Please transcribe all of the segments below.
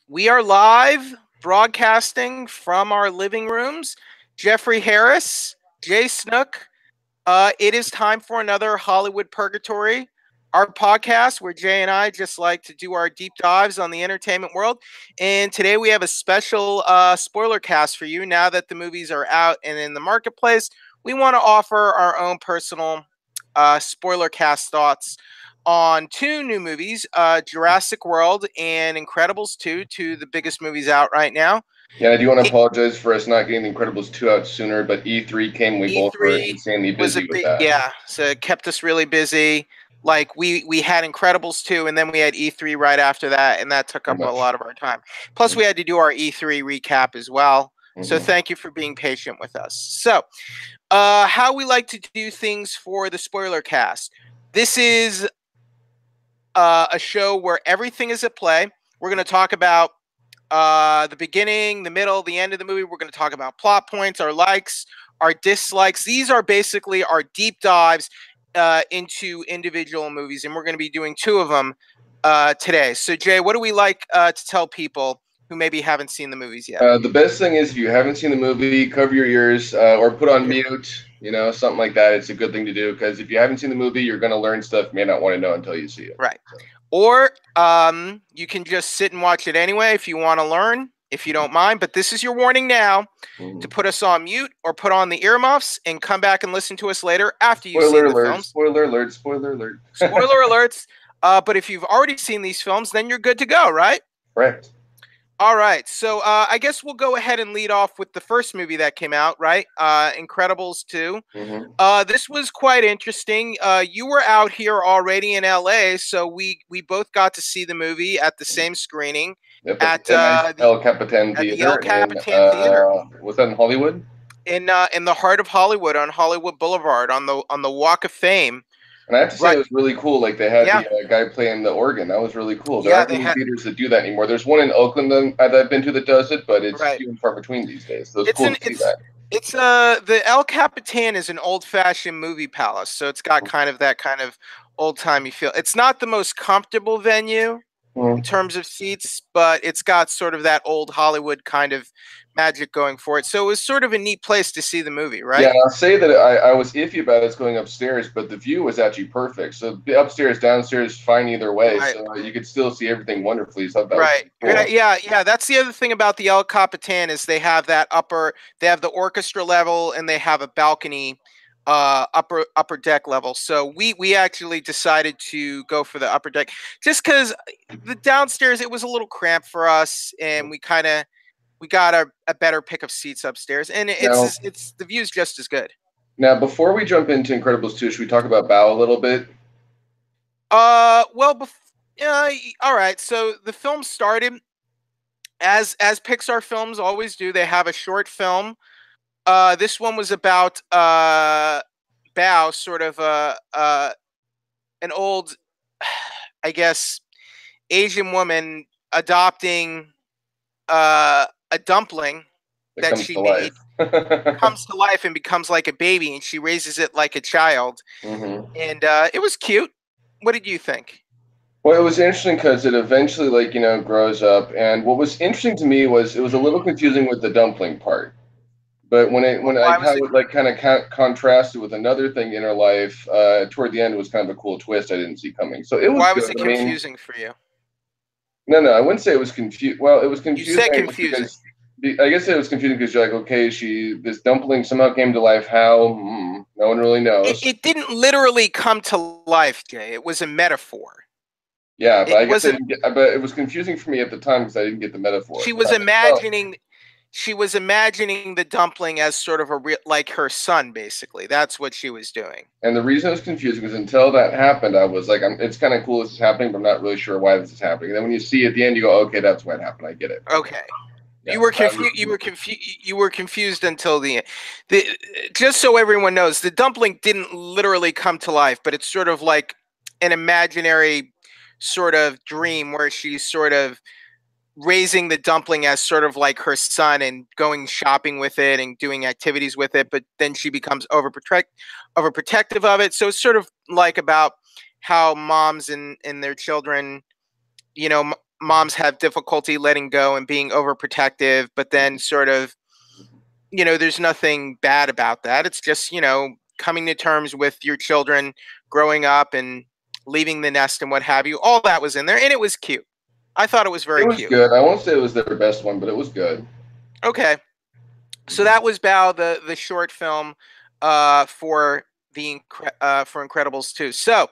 We are live broadcasting from our living rooms. Jeffrey Harris, Jay Snook. It is time for another Hollywood Purgatory, our podcast where Jay and I just like to do our deep dives on the entertainment world. And today we have a special spoiler cast for you. Now that the movies are out and in the marketplace, we want to offer our own personal spoiler cast thoughts on two new movies, Jurassic World and Incredibles 2, two of the biggest movies out right now. Yeah, I do want to apologize for us not getting The Incredibles 2 out sooner, but E3 came. We both were E3 insanely was a busy with big, that. yeah, so it kept us really busy. Like we had Incredibles 2 and then we had E3 right after that, and that took up Pretty a much. lot of our time. Plus we had to do our E3 recap as well. So Mhm. thank you for being patient with us. So, how we like to do things for the spoiler cast. This is a show where everything is at play. We're going to talk about the beginning, the middle, the end of the movie. We're going to talk about plot points, our likes, our dislikes. These are basically our deep dives into individual movies, and we're going to be doing two of them today. So, Jay, what do we like to tell people who maybe haven't seen the movies yet? The best thing is if you haven't seen the movie, cover your ears or put on mute, something like that. It's a good thing to do because if you haven't seen the movie, you're going to learn stuff you may not want to know until you see it. Right. So. Or you can just sit and watch it anyway if you want to learn, if you don't mind. But this is your warning now to put us on mute or put on the earmuffs and come back and listen to us later after you've seen the films. Spoiler alert! Spoiler alert! Spoiler alerts. But if you've already seen these films, then you're good to go, right? Correct. All right. So I guess we'll go ahead and lead off with the first movie that came out, right? Incredibles 2. This was quite interesting. You were out here already in LA, so we both got to see the movie at the same screening at nice El Capitan the Theater. El Capitan Theater. Was that in Hollywood? In the heart of Hollywood, on Hollywood Boulevard, on the Walk of Fame. And I have to say, it was really cool. Like they had Yeah. the guy playing the organ. That was really cool. There Yeah, aren't many theaters that do that anymore. There's one in Oakland that I've been to that does it, but it's few and far between these days. So it's cool to see that. It's the El Capitan is an old-fashioned movie palace, so it's got kind of that kind of old-timey feel. It's not the most comfortable venue in terms of seats, but it's got sort of that old Hollywood kind of magic going for it. So it was sort of a neat place to see the movie, right? Yeah, I'll say that I was iffy about us going upstairs, but the view was actually perfect. So upstairs, downstairs, fine either way. Right. So you could still see everything wonderfully. So that right. Was cool. Yeah. That's the other thing about the El Capitan is they have that they have the orchestra level and they have a balcony upper deck level. So we actually decided to go for the upper deck just because the downstairs it was a little cramped for us, and we got a better pick of seats upstairs, and it's the view's just as good. Now, before we jump into Incredibles 2, should we talk about Bao a little bit? All right. So the film started as Pixar films always do. They have a short film. This one was about Bao, sort of an old, I guess, Asian woman adopting a dumpling that she made comes to life and becomes like a baby, and she raises it like a child. And it was cute. What did you think? Well, it was interesting because it eventually, grows up. And what was interesting to me was it was a little confusing with the dumpling part. But when I kind of contrasted with another thing in her life, toward the end, it was kind of a cool twist I didn't see coming. So it was. Why was it confusing for you? No, I wouldn't say it was confused. Well, it was confusing. You said confusing. I guess it was confusing because you're like, okay, this dumpling somehow came to life. How? No one really knows. It didn't literally come to life, Jay. It was a metaphor. Yeah, but but it was confusing for me at the time because I didn't get the metaphor. She was imagining the dumpling as sort of like her son, basically. That's what she was doing. And the reason it was confusing was until that happened, I was like, it's kind of cool this is happening, but I'm not really sure why this is happening. And then when you see it at the end, you go, okay, that's what happened. I get it. Okay. Yeah, you were confused until the end. Just so everyone knows, the dumpling didn't literally come to life, but it's sort of like an imaginary sort of dream where she's sort of raising the dumpling as sort of like her son and going shopping with it and doing activities with it, but then she becomes overprotective of it. So it's sort of like about how moms and their children, moms have difficulty letting go and being overprotective, but then sort of, there's nothing bad about that. It's just, coming to terms with your children growing up and leaving the nest and what have you. All that was in there, and it was cute. I thought it was very cute. It was good. I won't say it was their best one, but it was good. Okay. So that was Bao, the short film for Incredibles 2. So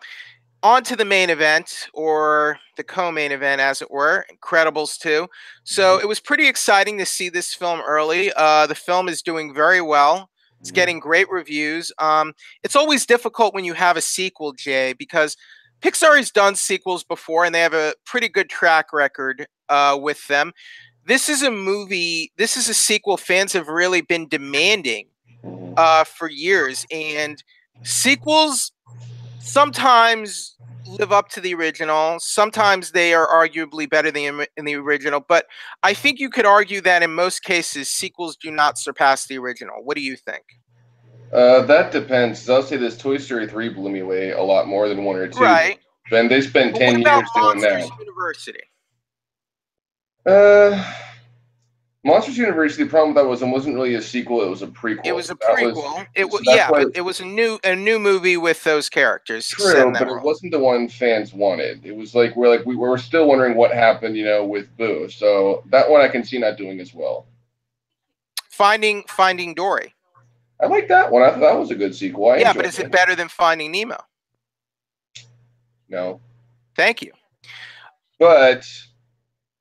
on to the main event, or the co-main event, as it were, Incredibles 2. So it was pretty exciting to see this film early. The film is doing very well. It's getting great reviews. It's always difficult when you have a sequel, Jay, because Pixar has done sequels before, and they have a pretty good track record with them. This is a sequel fans have really been demanding for years, and sequels sometimes live up to the original. Sometimes they are arguably better than in the original, but I think you could argue that in most cases, sequels do not surpass the original. What do you think? That depends. I'll say this: Toy Story 3 blew me away a lot more than 1 or 2. Right. And they spent 10 years doing that. University? Monsters University, the problem with that was it wasn't really a sequel, it was a prequel. It was a prequel. But it was a new movie with those characters. True, but it wasn't the one fans wanted. It was like we were still wondering what happened, with Boo. So that one I can see not doing as well. Finding Dory. I like that one. I thought that was a good sequel. But is it better than Finding Nemo? No. Thank you. But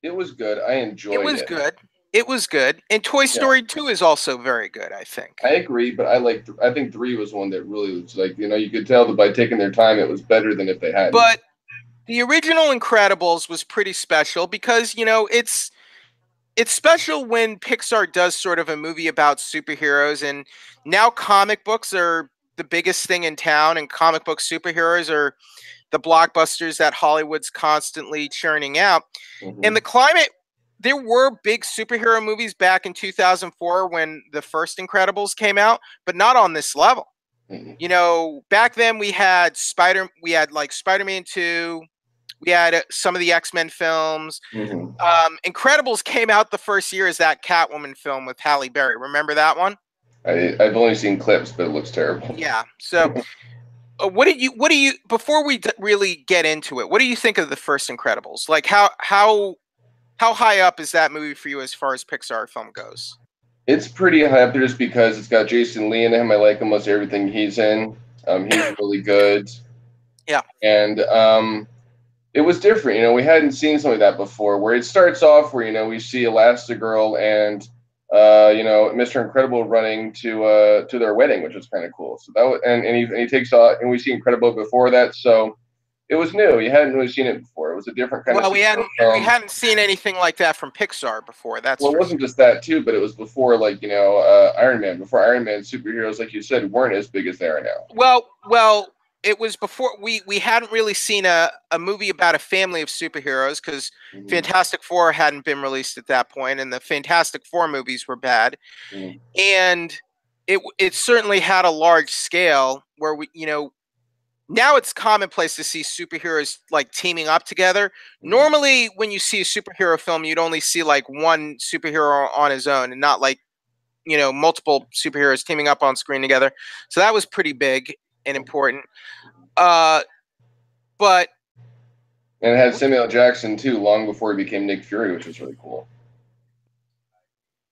it was good. I enjoyed it. It was good. And Toy Story 2 is also very good, I think. I agree, but I think 3 was one that really was like, you could tell that by taking their time, it was better than if they hadn't. But the original Incredibles was pretty special because, it's special when Pixar does sort of a movie about superheroes, and now comic books are the biggest thing in town, and comic book superheroes are the blockbusters that Hollywood's constantly churning out. And the climate, there were big superhero movies back in 2004 when the first Incredibles came out, but not on this level. Back then we had Spider-Man 2, we had some of the X-Men films. Incredibles came out the first year as that Catwoman film with Halle Berry. Remember that one? I've only seen clips, but it looks terrible. Yeah. So what do you before we really get into it, what do you think of the first Incredibles? Like how high up is that movie for you as far as Pixar film goes? It's pretty high up there just because it's got Jason Lee in him. I like almost everything he's in. He's really good. Yeah. And it was different. We hadn't seen something like that before, where it starts off where, we see Elastigirl and, Mr. Incredible running to their wedding, which was kind of cool. So that was, and he takes off, and we see Incredible before that. So it was new. You hadn't really seen it before. It was a different kind of. Well, we hadn't seen anything like that from Pixar before. It wasn't just that too, but it was before, Iron Man. Before Iron Man, superheroes, like you said, weren't as big as they are now. Well, it was before we hadn't really seen a movie about a family of superheroes because Fantastic Four hadn't been released at that point, and the Fantastic Four movies were bad, and it certainly had a large scale where now it's commonplace to see superheroes like teaming up together. Normally, when you see a superhero film, you'd only see like one superhero on his own and not like, multiple superheroes teaming up on screen together. So that was pretty big and important. But and it had Samuel Jackson too, long before he became Nick Fury, which was really cool.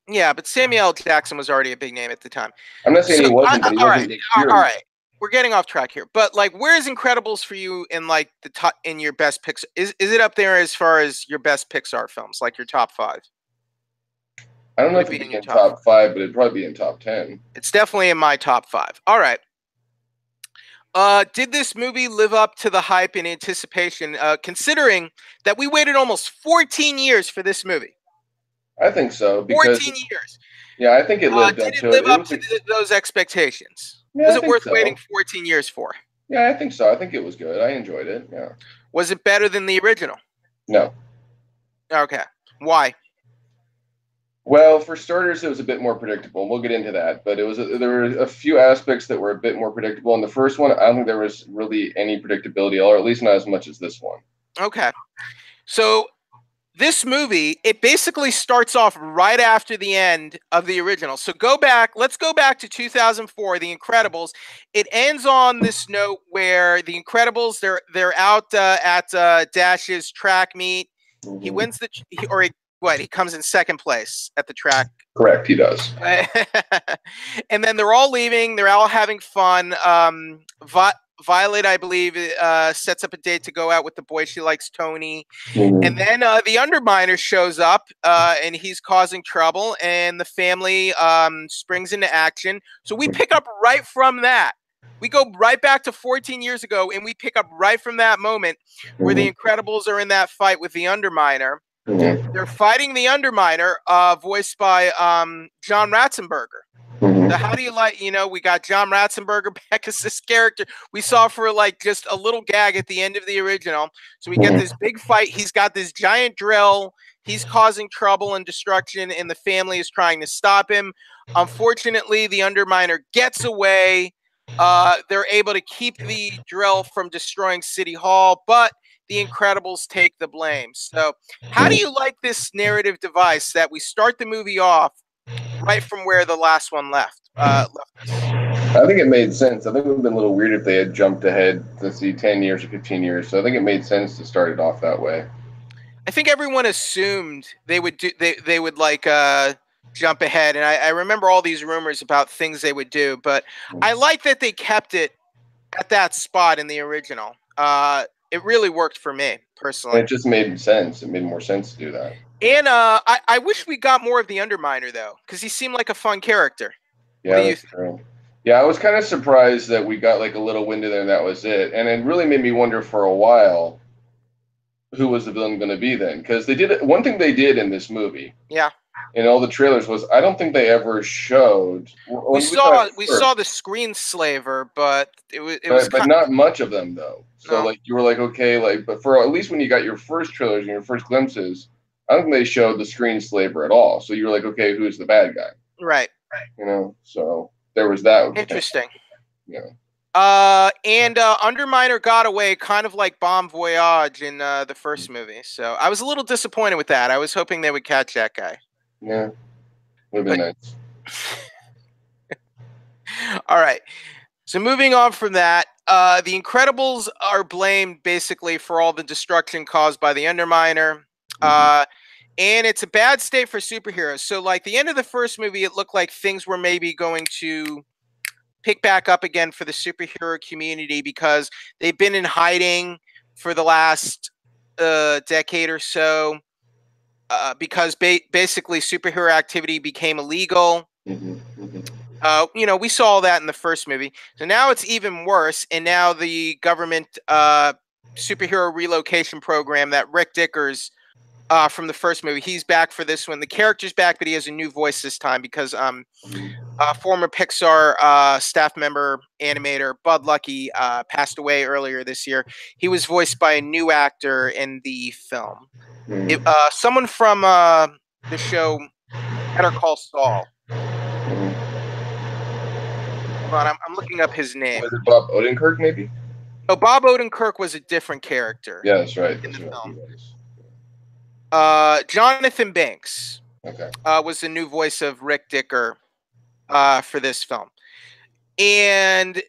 Yeah, but Samuel Jackson was already a big name at the time. I'm not saying he wasn't, but he wasn't Nick Fury. All right. We're getting off track here, but where's Incredibles for you in the top in your best Pixar? Is it up there as far as your best Pixar films, like your top 5? I don't know if it'd be in top 5, but it'd probably be in top 10. It's definitely in my top 5. All right. Did this movie live up to the hype and anticipation, considering that we waited almost 14 years for this movie? I think so. 14 years. Yeah, I think it lived up to it. Did it live up to those expectations? Yeah, was it worth waiting 14 years for? Yeah, I think so. I think it was good. I enjoyed it. Yeah. Was it better than the original? No. Okay. Why? Well, for starters, it was a bit more predictable. We'll get into that, but there were a few aspects that were a bit more predictable. In the first one, I don't think there was really any predictability, or at least not as much as this one. Okay. So this movie, it basically starts off right after the end of the original. So let's go back to 2004, The Incredibles. It ends on this note where The Incredibles, they're out at Dash's track meet. He wins he comes in second place at the track. Correct, he does. And then they're all leaving. They're all having fun. Violet, I believe, sets up a date to go out with the boy. She likes Tony. And then the Underminer shows up, and he's causing trouble, and the family springs into action. So we pick up right from that. We go right back to 14 years ago, and we pick up right from that moment where the Incredibles are in that fight with the Underminer. They're fighting the Underminer, voiced by John Ratzenberger. So how do you like, we got John Ratzenberger back as this character we saw for like just a little gag at the end of the original. So we get this big fight. He's got this giant drill. He's causing trouble and destruction, and the family is trying to stop him. Unfortunately, the Underminer gets away. They're able to keep the drill from destroying City Hall, but the Incredibles take the blame. So how do you like this narrative device that we start the movie off right from where the last one left us? I think it made sense. I think it would have been a little weird if they had jumped ahead to see 10 years or 15 years. So I think it made sense to start it off that way. I think everyone assumed they would jump ahead, and I remember all these rumors about things they would do, but I like that they kept it at that spot in the original. It really worked for me personally. And it just made sense. It made more sense to do that. And I wish we got more of the Underminer though, because he seemed like a fun character. Yeah, that's true. Yeah, I was kind of surprised that we got like a little window there and that was it. And it really made me wonder for a while who was the villain going to be then, because they did one thing they did in this movie. Yeah. In all the trailers was I don't think they ever showed. We saw the screen slaver, but it was but not much of them though. So like you were like okay, like but for at least when you got your first trailers and your first glimpses, I don't think they showed the screen slaver at all. So you were like okay, who's the bad guy? Right. So there was that. Interesting. Yeah. And Underminer got away kind of like Bon Voyage in the first movie. So I was a little disappointed with that. I was hoping they would catch that guy. Yeah. Would have been nice. All right. So moving on from that, the Incredibles are blamed basically for all the destruction caused by the Underminer. And it's a bad state for superheroes. So like the end of the first movie, it looked like things were maybe going to pick back up again for the superhero community because they've been in hiding for the last decade or so because basically superhero activity became illegal. We saw that in the first movie. So now it's even worse. And now the government superhero relocation program that Rick Dickers from the first movie, he's back for this one. The character's back, but he has a new voice this time because former Pixar staff member, animator Bud Luckey passed away earlier this year. He was voiced by a new actor in the film. Someone from the show Better Call Saul. Hold on, I'm looking up his name. Was it Bob Odenkirk, maybe? Oh, Bob Odenkirk was a different character. Yeah, that's right. In the film. Jonathan Banks was the new voice of Rick Dicker for this film. And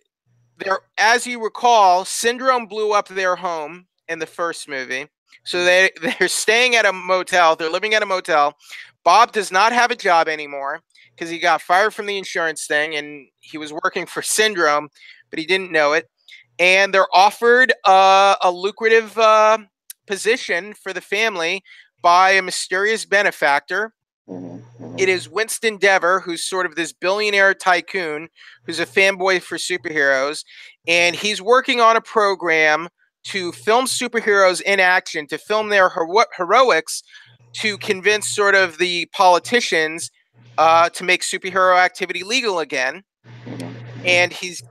as you recall, Syndrome blew up their home in the first movie. So they're staying at a motel. They're living at a motel. Bob does not have a job anymore because he got fired from the insurance thing, and he was working for Syndrome, but he didn't know it. And they're offered a lucrative position for the family by a mysterious benefactor. It is Winston Dever, who's sort of this billionaire tycoon who's a fanboy for superheroes, and he's working on a program to film superheroes in action, to film their heroics, to convince sort of the politicians to make superhero activity legal again. And he's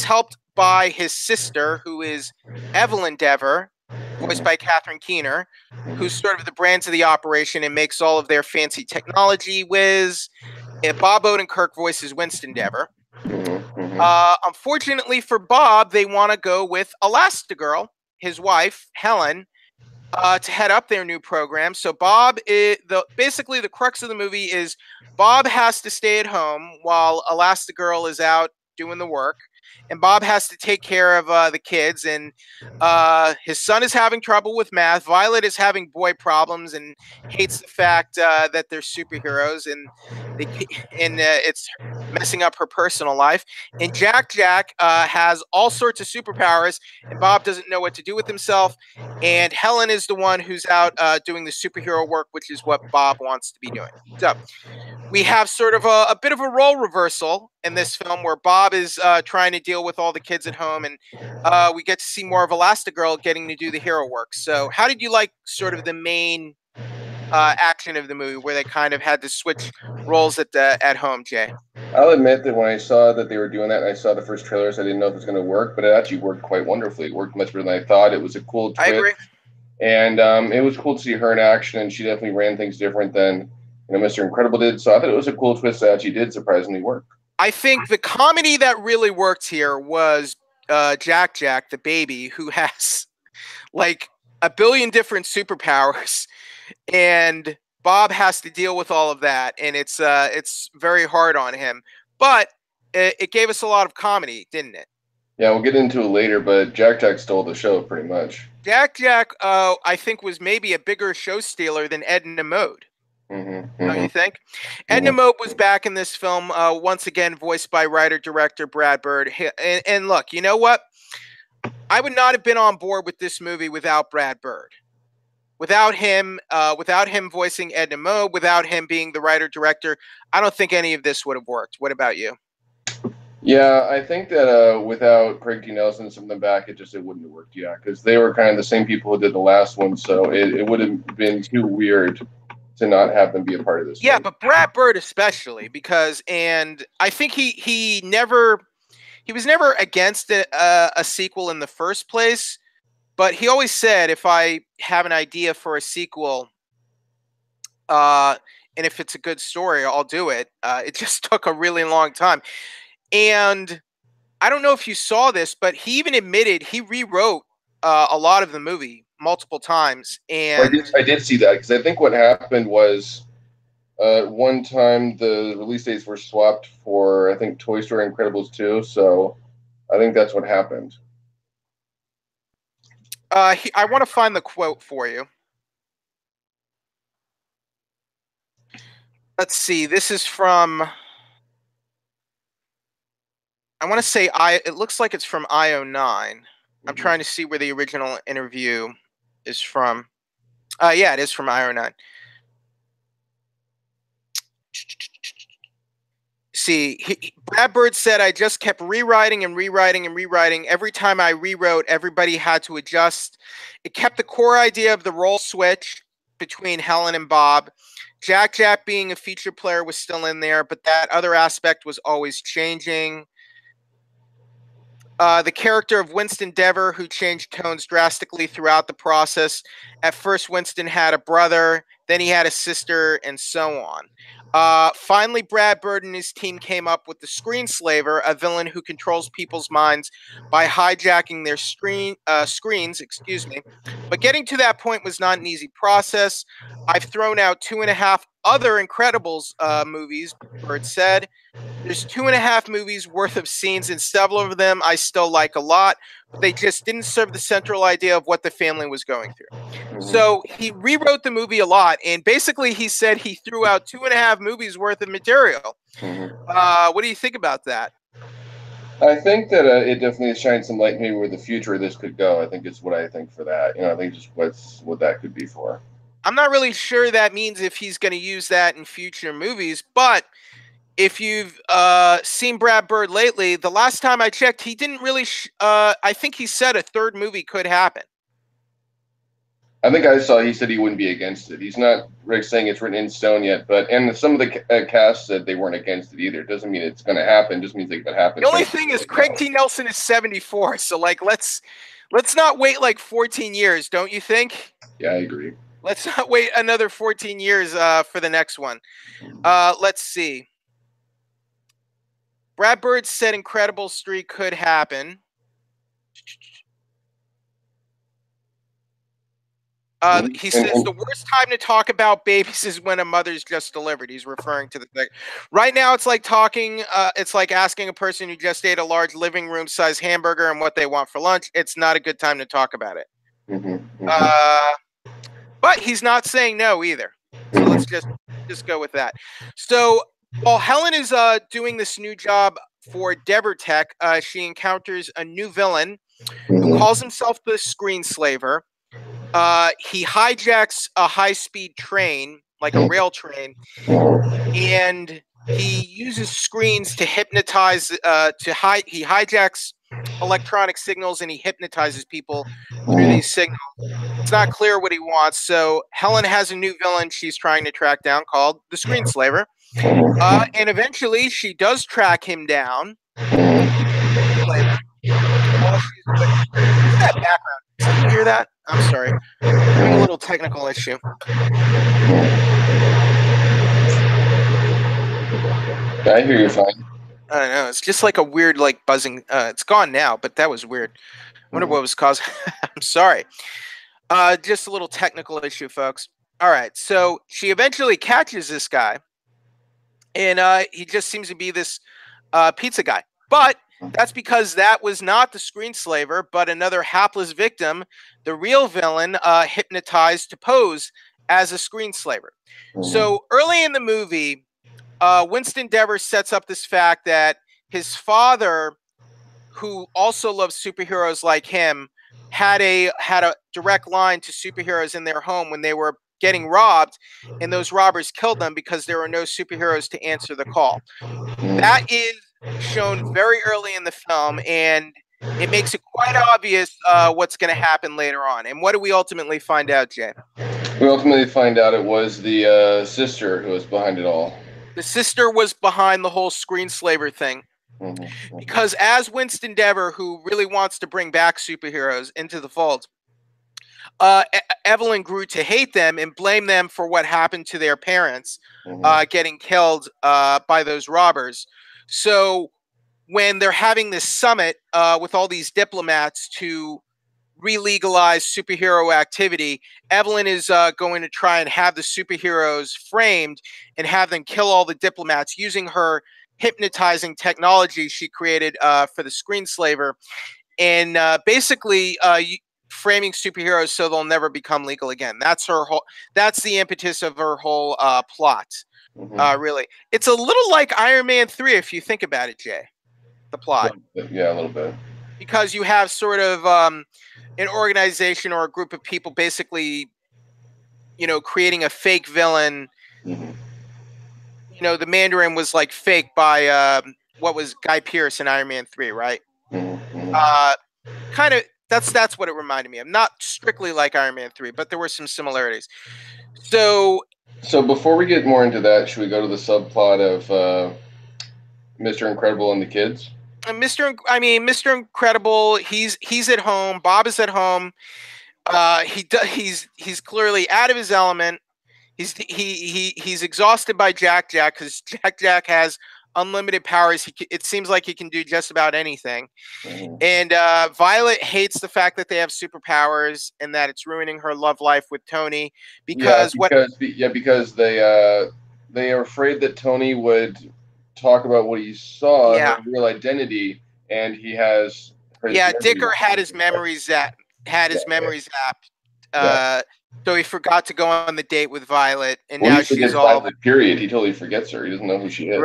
helped by his sister, who is Evelyn Dever, voiced by Catherine Keener, who's sort of the brains of the operation and makes all of their fancy technology whiz. And Bob Odenkirk voices Winston Dever. Unfortunately for Bob, they want to go with Elastigirl, his wife, Helen, to head up their new program. So Bob, basically the crux of the movie is Bob has to stay at home while Elastigirl is out doing the work, and Bob has to take care of the kids. And his son is having trouble with math. Violet is having boy problems and hates the fact that they're superheroes, and they and it's messing up her personal life. And Jack has all sorts of superpowers, and Bob doesn't know what to do with himself. And Helen is the one who's out doing the superhero work, which is what Bob wants to be doing. So we have sort of a bit of a role reversal in this film where Bob is trying to deal with all the kids at home, and we get to see more of Elastigirl getting to do the hero work. So how did you like sort of the main action of the movie where they kind of had to switch roles at home, Jay? I'll admit that when I saw that they were doing that, and I saw the first trailers, I didn't know if it was going to work, but it actually worked quite wonderfully. It worked much better than I thought. It was a cool twist. I agree. And it was cool to see her in action, and she definitely ran things different than Mr. Incredible did. So I thought it was a cool twist that actually did surprisingly work. I think the comedy that really worked here was Jack, the baby, who has like a billion different superpowers, and Bob has to deal with all of that, and it's very hard on him. But it gave us a lot of comedy, didn't it? Yeah, we'll get into it later, but Jack stole the show pretty much. Jack, I think, was maybe a bigger show stealer than Edna Mode. Don't you think? Edna Mode was back in this film, once again voiced by writer-director Brad Bird. And look, you know what? I would not have been on board with this movie without Brad Bird. Without him voicing Edna Mode, without him being the writer-director, I don't think any of this would have worked. What about you? Yeah, I think that without Craig T. Nelson and some of them back, it wouldn't have worked. Yeah, because they were kind of the same people who did the last one, so it would have been too weird to not have them be a part of this. Yeah, but Brad Bird especially, because, and I think he was never against a sequel in the first place, but he always said, if I have an idea for a sequel, and if it's a good story, I'll do it. It just took a really long time. And I don't know if you saw this, but he even admitted he rewrote a lot of the movie multiple times. And I did see that, because I think what happened was one time the release dates were swapped for, I think, Toy Story Incredibles 2. So I think that's what happened. I want to find the quote for you. Let's see. This is from, I want to say it looks like it's from IO9. I'm trying to see where the original interview is from. Yeah, it is from IO9. See, Brad Bird said, I just kept rewriting and rewriting and rewriting. Every time I rewrote, everybody had to adjust. It kept the core idea of the role switch between Helen and Bob. Jack being a feature player was still in there, but that other aspect was always changing. The character of Winston Dever, who changed tones drastically throughout the process. At first, Winston had a brother, then he had a sister, and so on. Finally, Brad Bird and his team came up with the Screenslaver, a villain who controls people's minds by hijacking their screens. But getting to that point was not an easy process. I've thrown out 2.5 other Incredibles movies, Bird said. There's 2.5 movies worth of scenes, and several of them I still like a lot, but they just didn't serve the central idea of what the family was going through. So he rewrote the movie a lot, and basically he said he threw out 2.5 movies worth of material. What do you think about that? I think that it definitely shines some light maybe where the future of this could go. I think it's what I think for that. I think just what that could be for. I'm not really sure that means if he's going to use that in future movies, but if you've seen Brad Bird lately, the last time I checked, he didn't really. I think he said a third movie could happen. I think I saw he said he wouldn't be against it. He's not saying it's written in stone yet, and some of the cast said they weren't against it either. It doesn't mean it's going to happen. It just means it could happen. The only thing is, Craig T. Nelson is 74, so let's not wait 14 years, don't you think? Yeah, I agree. Let's not wait another 14 years for the next one. Let's see. Brad Bird said Incredibles 3 could happen. He says the worst time to talk about babies is when a mother's just delivered. He's referring to the thing. Right now, it's like talking. It's like asking a person who just ate a large living room size hamburger and what they want for lunch. It's not a good time to talk about it. But he's not saying no either. So let's just go with that. So while Helen is doing this new job for Debortech, she encounters a new villain who calls himself the Screenslaver. He hijacks a high-speed train, like a rail train, and he uses screens to hypnotize. He hijacks electronic signals and he hypnotizes people through these signals. It's not clear what he wants, so Helen has a new villain she's trying to track down called the Screenslaver. And eventually, she does track him down. What's that background? Did you hear that? I'm sorry. I'm having a little technical issue. I hear you fine. I don't know. It's just like a weird, like buzzing. It's gone now, but that was weird. I wonder what was causing. I'm sorry. Just a little technical issue, folks. All right. So she eventually catches this guy, and he just seems to be this pizza guy. But that's because that was not the Screenslaver, but another hapless victim, the real villain, hypnotized to pose as a Screenslaver. So early in the movie, Winston Devers sets up this fact that his father, who also loves superheroes like him, had a direct line to superheroes in their home when they were getting robbed, and those robbers killed them because there were no superheroes to answer the call. That is shown very early in the film, and it makes it quite obvious what's going to happen later on. And what do we ultimately find out, Jay? We ultimately find out it was the sister who was behind it all. The sister was behind the whole Screenslaver thing. Because as Winston Dever, who really wants to bring back superheroes into the fold, Evelyn grew to hate them and blame them for what happened to their parents getting killed by those robbers. So when they're having this summit with all these diplomats to re-legalize superhero activity, Evelyn is going to try and have the superheroes framed and have them kill all the diplomats using her hypnotizing technology she created for the Screenslaver, and basically framing superheroes so they'll never become legal again. That's her whole. That's the impetus of her whole plot. Really, it's a little like Iron Man 3 if you think about it, Jay. The plot. Yeah, a little bit. Because you have sort of an organization or a group of people basically, creating a fake villain. The Mandarin was like fake by what was Guy Pearce in Iron Man 3, right? Kind of. That's what it reminded me of. Not strictly like Iron Man 3, but there were some similarities. So before we get more into that, should we go to the subplot of Mr. Incredible and the kids? Mr. Incredible, he's at home. Bob is at home. He's clearly out of his element. He's exhausted by Jack because Jack has unlimited powers. It seems like he can do just about anything. And Violet hates the fact that they have superpowers and that it's ruining her love life with Tony because they are afraid that Tony would talk about what he saw, his real identity, and he has. Dicker had his memories zapped. So he forgot to go on the date with Violet, and now she's all. Violet, period. He totally forgets her. He doesn't know who she is.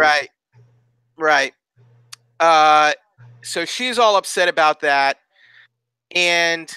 Right. So she's all upset about that, and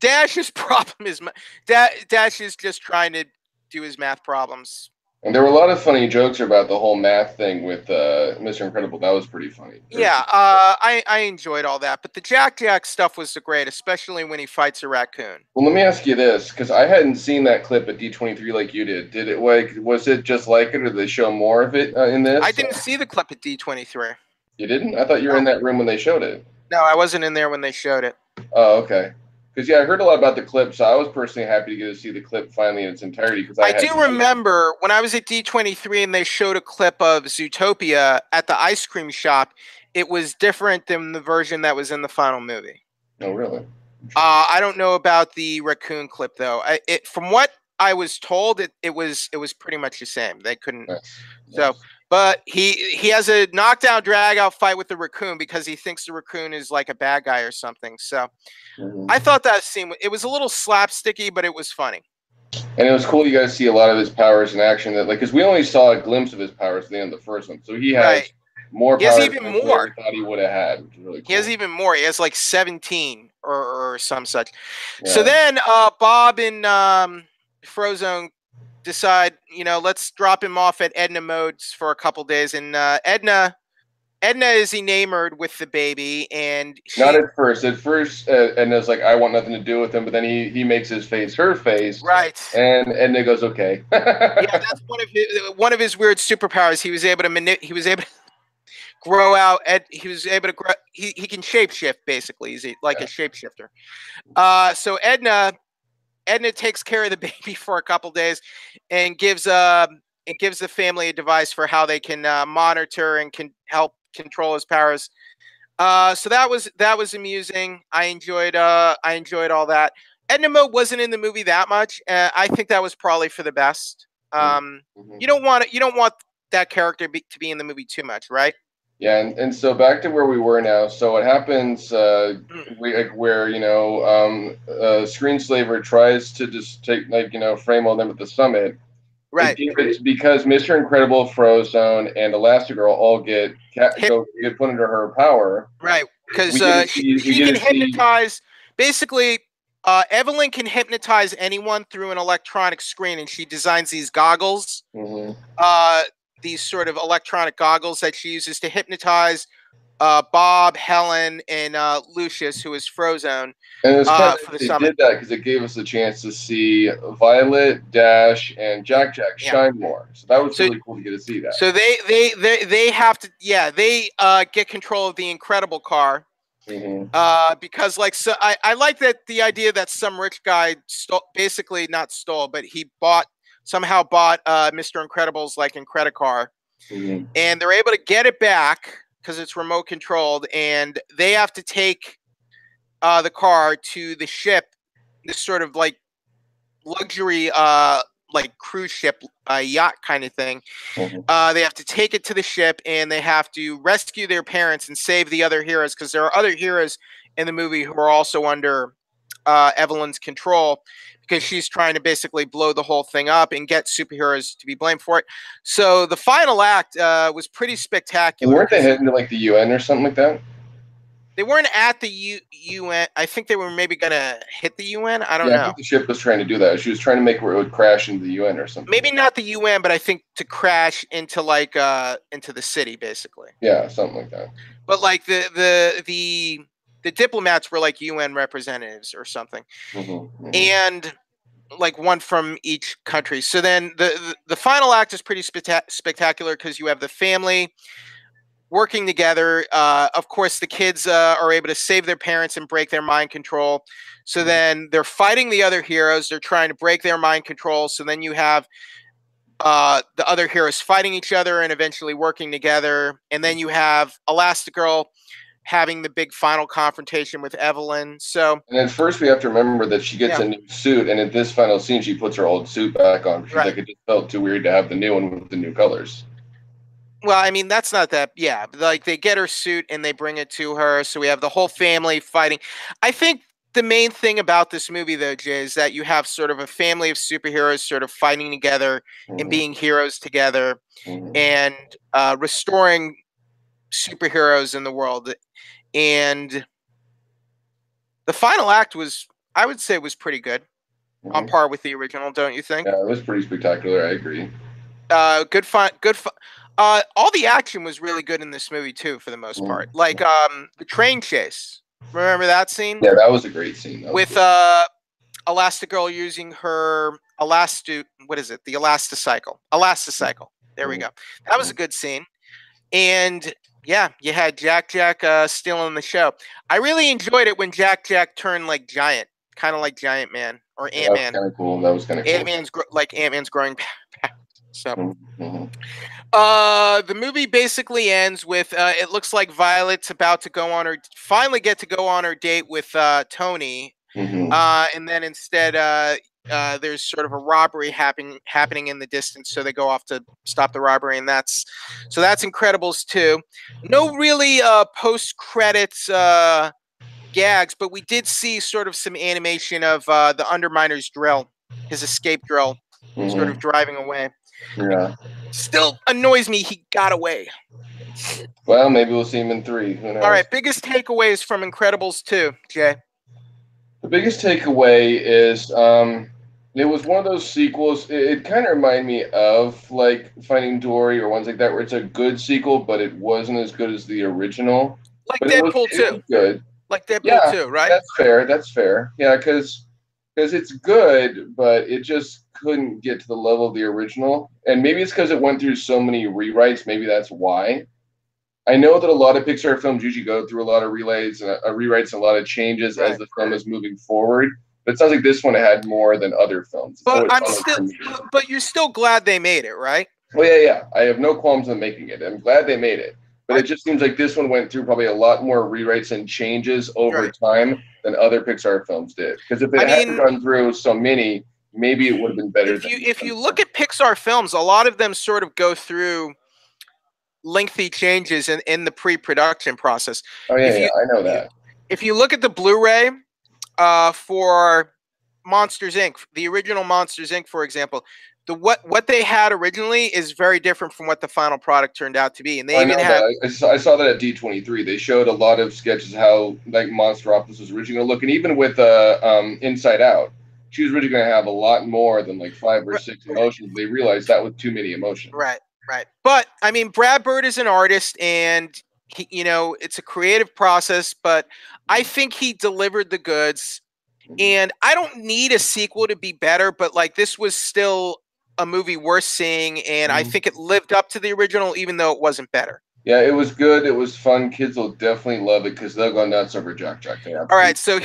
Dash's problem is Dash is just trying to do his math problems. And there were a lot of funny jokes about the whole math thing with Mr. Incredible. That was pretty funny. I enjoyed all that. But the Jack stuff was great, especially when he fights a raccoon. Well, let me ask you this, because I hadn't seen that clip at D23 like you did. Was it just like it, or did they show more of it in this? I didn't see the clip at D23. You didn't? I thought you were in that room when they showed it. No, I wasn't in there when they showed it. Oh, okay. Because, I heard a lot about the clip, so I was personally happy to get to see the clip finally in its entirety. Because I do remember when I was at D23 and they showed a clip of Zootopia at the ice cream shop, it was different than the version that was in the final movie. Oh, really? I don't know about the raccoon clip though. From what I was told, it was pretty much the same. They couldn't. Nice. So, but he has a knockdown drag out fight with the raccoon because he thinks the raccoon is like a bad guy or something. So, I thought that scene, it was a little slapsticky, but it was funny. And it was cool. You guys see a lot of his powers in action. That, like, because we only saw a glimpse of his powers at the end of the first one, so he has more powers even than more. we thought he would have had, which is really cool. He has even more. He has like 17 or some such. Yeah. So then Bob and Frozone decide, let's drop him off at Edna Mode's for a couple days, and Edna is enamored with the baby, and not at first. At first, Edna's like, "I want nothing to do with him," but then he makes his face her face, right? And Edna goes, "Okay." Yeah, that's one of his weird superpowers. He was able to grow out. He was able to grow. He can shapeshift basically. He's like a shapeshifter. So Edna takes care of the baby for a couple days, and gives the family a device for how they can monitor and can help control his powers. So that was amusing. I enjoyed all that. Edna Mode wasn't in the movie that much. I think that was probably for the best. You don't want that character to be in the movie too much, right? Yeah, and so back to where we were now. So what happens where Screenslaver tries to just take frame all them at the summit. Right. It's because Mr. Incredible, Frozone, and Elastigirl all get put under her power. Right, because she can hypnotize. Basically, Evelyn can hypnotize anyone through an electronic screen, and she designs these goggles. These sort of electronic goggles that she uses to hypnotize Bob, Helen, and Lucius, who is Frozone. And it's they did that because it gave us a chance to see Violet, Dash, and Jack shine more. So that was really cool to get to see that. So they have to, they get control of the Incredible car. Because I like that the idea that some rich guy but he somehow bought Mr. Incredible's like Incredicar, and they're able to get it back because it's remote controlled, and they have to take the car to the ship, this sort of like luxury like cruise ship, yacht kind of thing. They have to take it to the ship, and they have to rescue their parents and save the other heroes, because there are other heroes in the movie who are also under Evelyn's control, because she's trying to basically blow the whole thing up and get superheroes to be blamed for it. So the final act was pretty spectacular. Weren't they heading to like the UN or something like that? They weren't at the UN. I think they were maybe going to hit the UN. I don't know. I think the ship was trying to do that. She was trying to make where it would crash into the UN or something. Maybe not the UN, but I think to crash into like into the city, basically. Yeah, something like that. But like the diplomats were like UN representatives or something, and like one from each country. So then the final act is pretty spectacular, because you have the family working together. Of course, the kids are able to save their parents and break their mind control. So then they're fighting the other heroes. They're trying to break their mind control. So then you have the other heroes fighting each other and eventually working together. And then you have Elastigirl having the big final confrontation with Evelyn. So, and at first we have to remember that she gets a new suit, and in this final scene she puts her old suit back on. She's like, it just felt too weird to have the new one with the new colors. Well, I mean, that's not that. Yeah, like they get her suit and they bring it to her. So we have the whole family fighting. I think the main thing about this movie, though, Jay, is that you have sort of a family of superheroes sort of fighting together and being heroes together, and restoring superheroes in the world. And the final act was, I would say, was pretty good, on par with the original, don't you think? Yeah, it was pretty spectacular. I agree. Good fun. All the action was really good in this movie too, for the most part. Like the train chase. Remember that scene? Yeah, that was a great scene. With Elastigirl using her the Elasticycle. There we go. That was a good scene. And yeah, you had Jack stealing the show. I really enjoyed it when Jack turned like giant, kind of like Giant Man or Ant-Man. That was kind of cool. Ant-Man's growing. So, Mm-hmm. the movie basically ends with it looks like Violet's about to finally get to go on her date with Tony, Mm-hmm. and then instead there's sort of a robbery happening in the distance, so they go off to stop the robbery, and that's Incredibles 2. No really post credits gags, but we did see sort of some animation of the Underminer's drill, his escape drill, sort Mm-hmm. of driving away. Yeah. Still annoys me he got away. Well, maybe we'll see him in 3. Who knows? All right, biggest takeaways from Incredibles 2, Jay. The biggest takeaway is it was one of those sequels. It kind of reminded me of like Finding Dory or ones like that, where it's a good sequel, but it wasn't as good as the original. Like But Deadpool it 2. was good. Like Deadpool Yeah, 2, right? that's fair. That's fair. Yeah, because it's good, but it just couldn't get to the level of the original. And maybe it's because it went through so many rewrites. Maybe that's why. I know that a lot of Pixar films usually go through a lot of rewrites and a lot of changes as the film is moving forward. But it sounds like this one had more than other films. But but you're still glad they made it, right? Well, yeah. I have no qualms in making it. I'm glad they made it. But it just seems like this one went through probably a lot more rewrites and changes over time than other Pixar films did. Because if it hadn't gone through so many, maybe it would have been better. If you look at Pixar films, a lot of them sort of go through lengthy changes in the pre-production process. Oh yeah, I know that. If you look at the Blu-ray for Monsters Inc., the original Monsters Inc., for example, what they had originally is very different from what the final product turned out to be. And they I saw that at D23. They showed a lot of sketches how like Monsteropolis was originally going to look, and even with Inside Out, she was originally going to have a lot more than like 5 or 6 emotions. They realized that was too many emotions. Right. But I mean, Brad Bird is an artist, and he, it's a creative process. But I think he delivered the goods, and I don't need a sequel to be better. But like, this was still a movie worth seeing, and I think it lived up to the original, even though it wasn't better. Yeah, it was good. It was fun. Kids will definitely love it because they'll go nuts over Jack. All right, so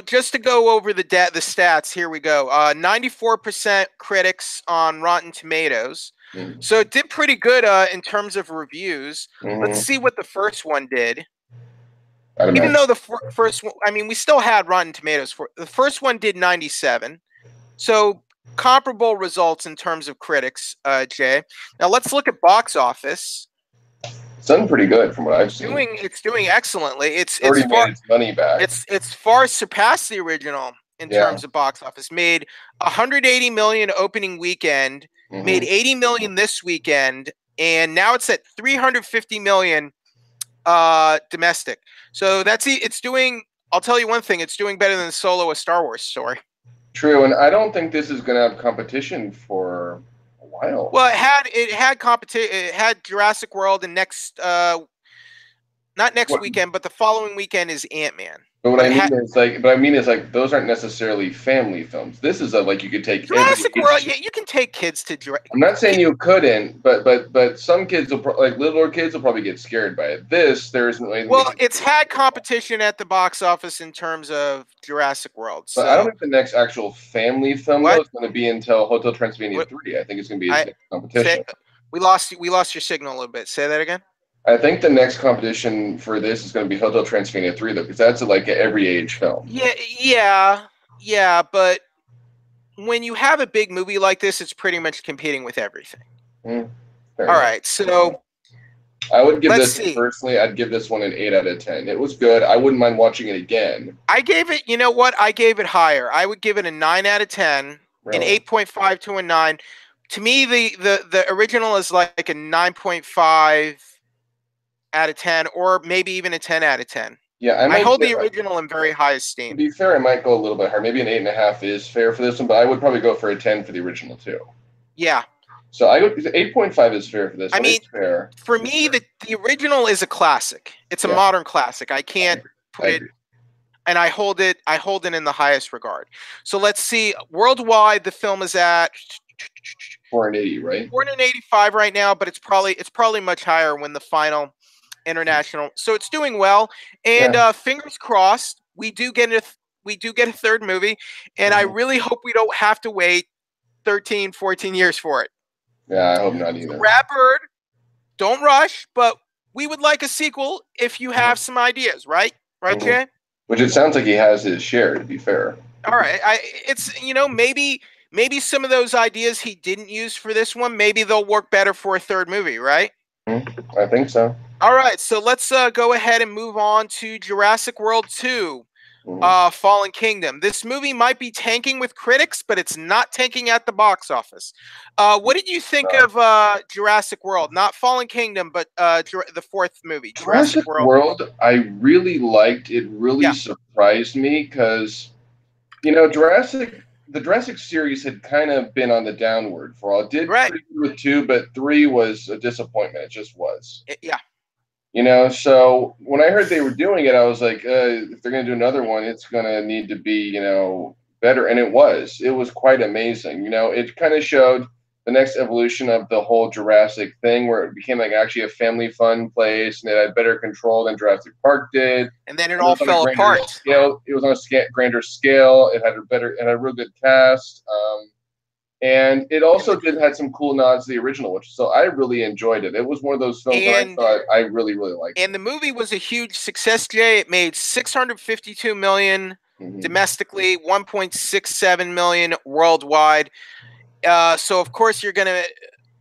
just to go over the stats, here we go. 94% critics on Rotten Tomatoes. Mm-hmm. So it did pretty good in terms of reviews. Mm-hmm. Let's see what the first one did. Even though the first one, I mean, we still had Rotten Tomatoes for the first one did 97. So comparable results in terms of critics, Jay. Now let's look at box office. It's done pretty good from what I've seen. It's doing excellently. It's already made its money back. It's far surpassed the original in terms of box office. Made 180 million opening weekend, made 80 million this weekend, and now it's at 350 million domestic. So it's doing. I'll tell you one thing: it's doing better than Solo: A Star Wars Story. True, and I don't think this is going to have competition for a while. Well, it had competition. It had Jurassic World, and not next weekend, but the following weekend is Ant-Man. But what I mean is like those aren't necessarily family films. This is like you could take Jurassic World. Yeah, you can take kids to Jurassic. I'm not saying you couldn't, but some kids will like littler kids will probably get scared by it. There isn't really. Well, it's had competition at the box office in terms of Jurassic World. So. But I don't think the next actual family film is going to be until Hotel Transylvania 3. I think it's going to be its next competition. We lost your signal a little bit. Say that again. I think the next competition for this is going to be Hotel Transylvania 3, though, because that's like an every age film. Yeah. But when you have a big movie like this, it's pretty much competing with everything. All right, so I would give personally. I'd give this one an 8 out of 10. It was good. I wouldn't mind watching it again. I gave it. You know what? I gave it higher. I would give it a 9 out of 10, an 8.5 to a 9. To me, the original is like a 9.5. out of 10, or maybe even a 10 out of 10. Yeah, I hold the original in very high esteem. To be fair, I might go a little bit higher. Maybe an 8.5 is fair for this one, but I would probably go for a 10 for the original too. Yeah. So 8.5 is fair for this. I mean, fair. For me, the original is a classic. It's a modern classic. I can't put it, and I hold it in the highest regard. So let's see. Worldwide, the film is at 480, right? 485 right now, but it's probably much higher when the final international. So it's doing well, and fingers crossed we do get a third movie, and I really hope we don't have to wait 13, 14 years for it. Yeah, I hope not either. Brad Bird, don't rush, but we would like a sequel if you have some ideas, right? Right, Jay? Which it sounds like he has his share, to be fair. All right. It's maybe some of those ideas he didn't use for this one, maybe they'll work better for a third movie, right? I think so. All right, so let's go ahead and move on to Jurassic World 2. Fallen Kingdom. This movie might be tanking with critics, but it's not tanking at the box office. What did you think of Jurassic World? Not Fallen Kingdom, but the fourth movie, Jurassic World. I really liked. It really surprised me because, the Jurassic series had kind of been on the downward for all. It did pretty good with 2, but 3 was a disappointment. It just was. Yeah. So when I heard they were doing it, I was like, if they're going to do another one, it's going to need to be, better. And it was quite amazing. It kind of showed the next evolution of the whole Jurassic thing, where it became like actually a family fun place, and it had better control than Jurassic Park did. And then it all fell apart. It was on a grander scale. It had a real good cast. And it also had some cool nods to the original, so I really enjoyed it. It was one of those films that I thought I really, really liked. And the movie was a huge success, Jay. It made $652 million domestically, $1.67 million worldwide. So, of course, you're going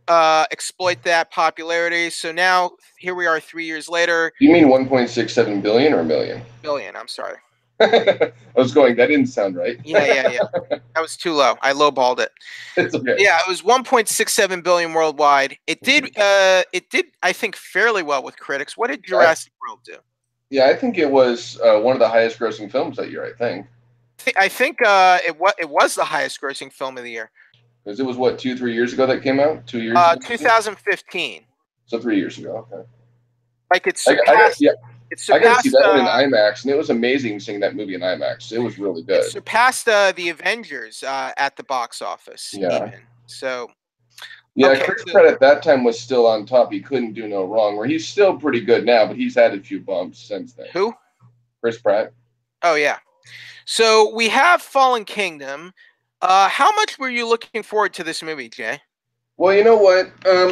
to exploit that popularity. So now, here we are 3 years later. You mean 1.67 billion or million? Billion, I'm sorry. I was going, that didn't sound right. Yeah. That was too low. I lowballed it. It's okay. Yeah, it was 1.67 billion worldwide. It did, I think, fairly well with critics. What did Jurassic World do? Yeah, I think it was one of the highest grossing films that year, I think. I think it was the highest grossing film of the year. Because it was, 2-3 years ago that came out? 2 years ago? 2015. So 3 years ago, okay. Like it surpassed... I got to see that one in IMAX, and it was amazing seeing that movie in IMAX. It was really good. It surpassed the Avengers at the box office. Yeah. Even. So. Yeah, okay, Chris Pratt at that time was still on top. He couldn't do no wrong. Where he's still pretty good now, but he's had a few bumps since then. Who? Chris Pratt. Oh yeah. So we have Fallen Kingdom. How much were you looking forward to this movie, Jay? Well, you know what?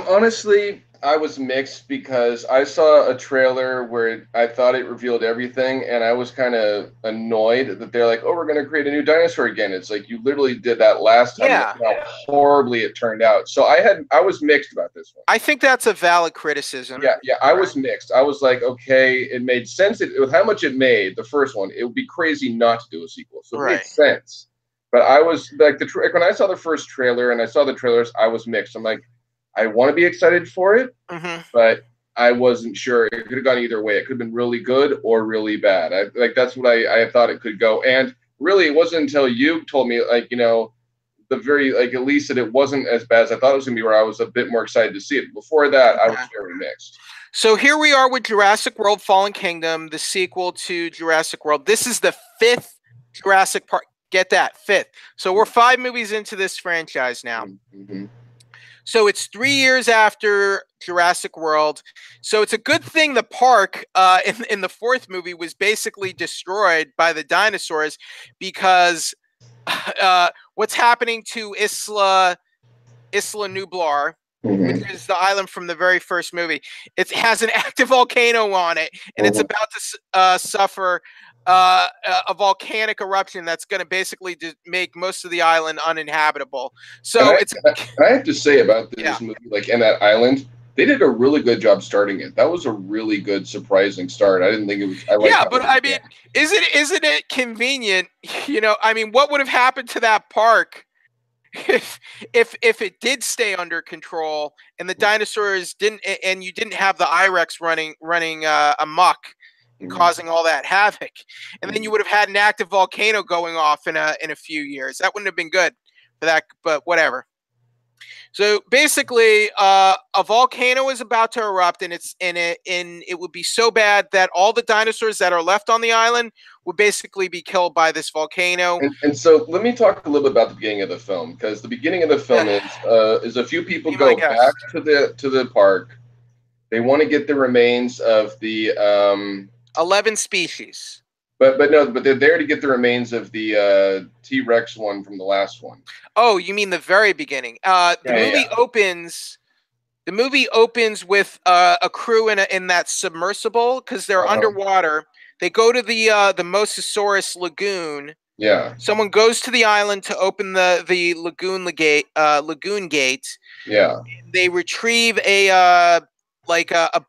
Honestly, I was mixed because I saw a trailer where I thought it revealed everything, and I was kind of annoyed that they're like, "Oh, we're going to create a new dinosaur again." It's like, you literally did that last time. Yeah. How horribly it turned out. So I was mixed about this one. I think that's a valid criticism. Yeah, I was mixed. I was like, okay, it made sense. With how much it made, the first one, it would be crazy not to do a sequel. So it made sense. But I was like, when I saw the first trailer and I saw the trailers, I was mixed. I'm like, I want to be excited for it, but I wasn't sure. It could have gone either way. It could have been really good or really bad. That's what I thought it could go. And really, it wasn't until you told me, at least that it wasn't as bad as I thought it was going to be, where I was a bit more excited to see it. Before that, I was very mixed. So here we are with Jurassic World Fallen Kingdom, the sequel to Jurassic World. This is the 5th Jurassic Park. Get that, 5th. So we're 5 movies into this franchise now. So it's 3 years after Jurassic World. So it's a good thing the park in the 4th movie was basically destroyed by the dinosaurs, because what's happening to Isla Nublar, which is the island from the very first movie, it has an active volcano on it, and it's about to suffer a volcanic eruption that's going to basically make most of the island uninhabitable. So I have to say about this movie, in that island, they did a really good job starting it. That was a really good, surprising start. I didn't think it was. But I mean, isn't it convenient? What would have happened to that park if it did stay under control and the dinosaurs didn't, and you didn't have the I-Rex running amok and causing all that havoc, and then you would have had an active volcano going off in a few years. That wouldn't have been good for that, but whatever. So basically, a volcano is about to erupt, and it would be so bad that all the dinosaurs that are left on the island would basically be killed by this volcano. And so let me talk a little bit about the beginning of the film, because the beginning of the film is a few people go back to the park. They want to get the remains of the 11 species. but no, but they're there to get the remains of the T-Rex one from the last one. Oh, you mean the very beginning? The movie opens. The movie opens with a crew in that submersible because they're underwater. They go to the Mosasaurus lagoon. Yeah. Someone goes to the island to open the lagoon gate. Yeah. They retrieve a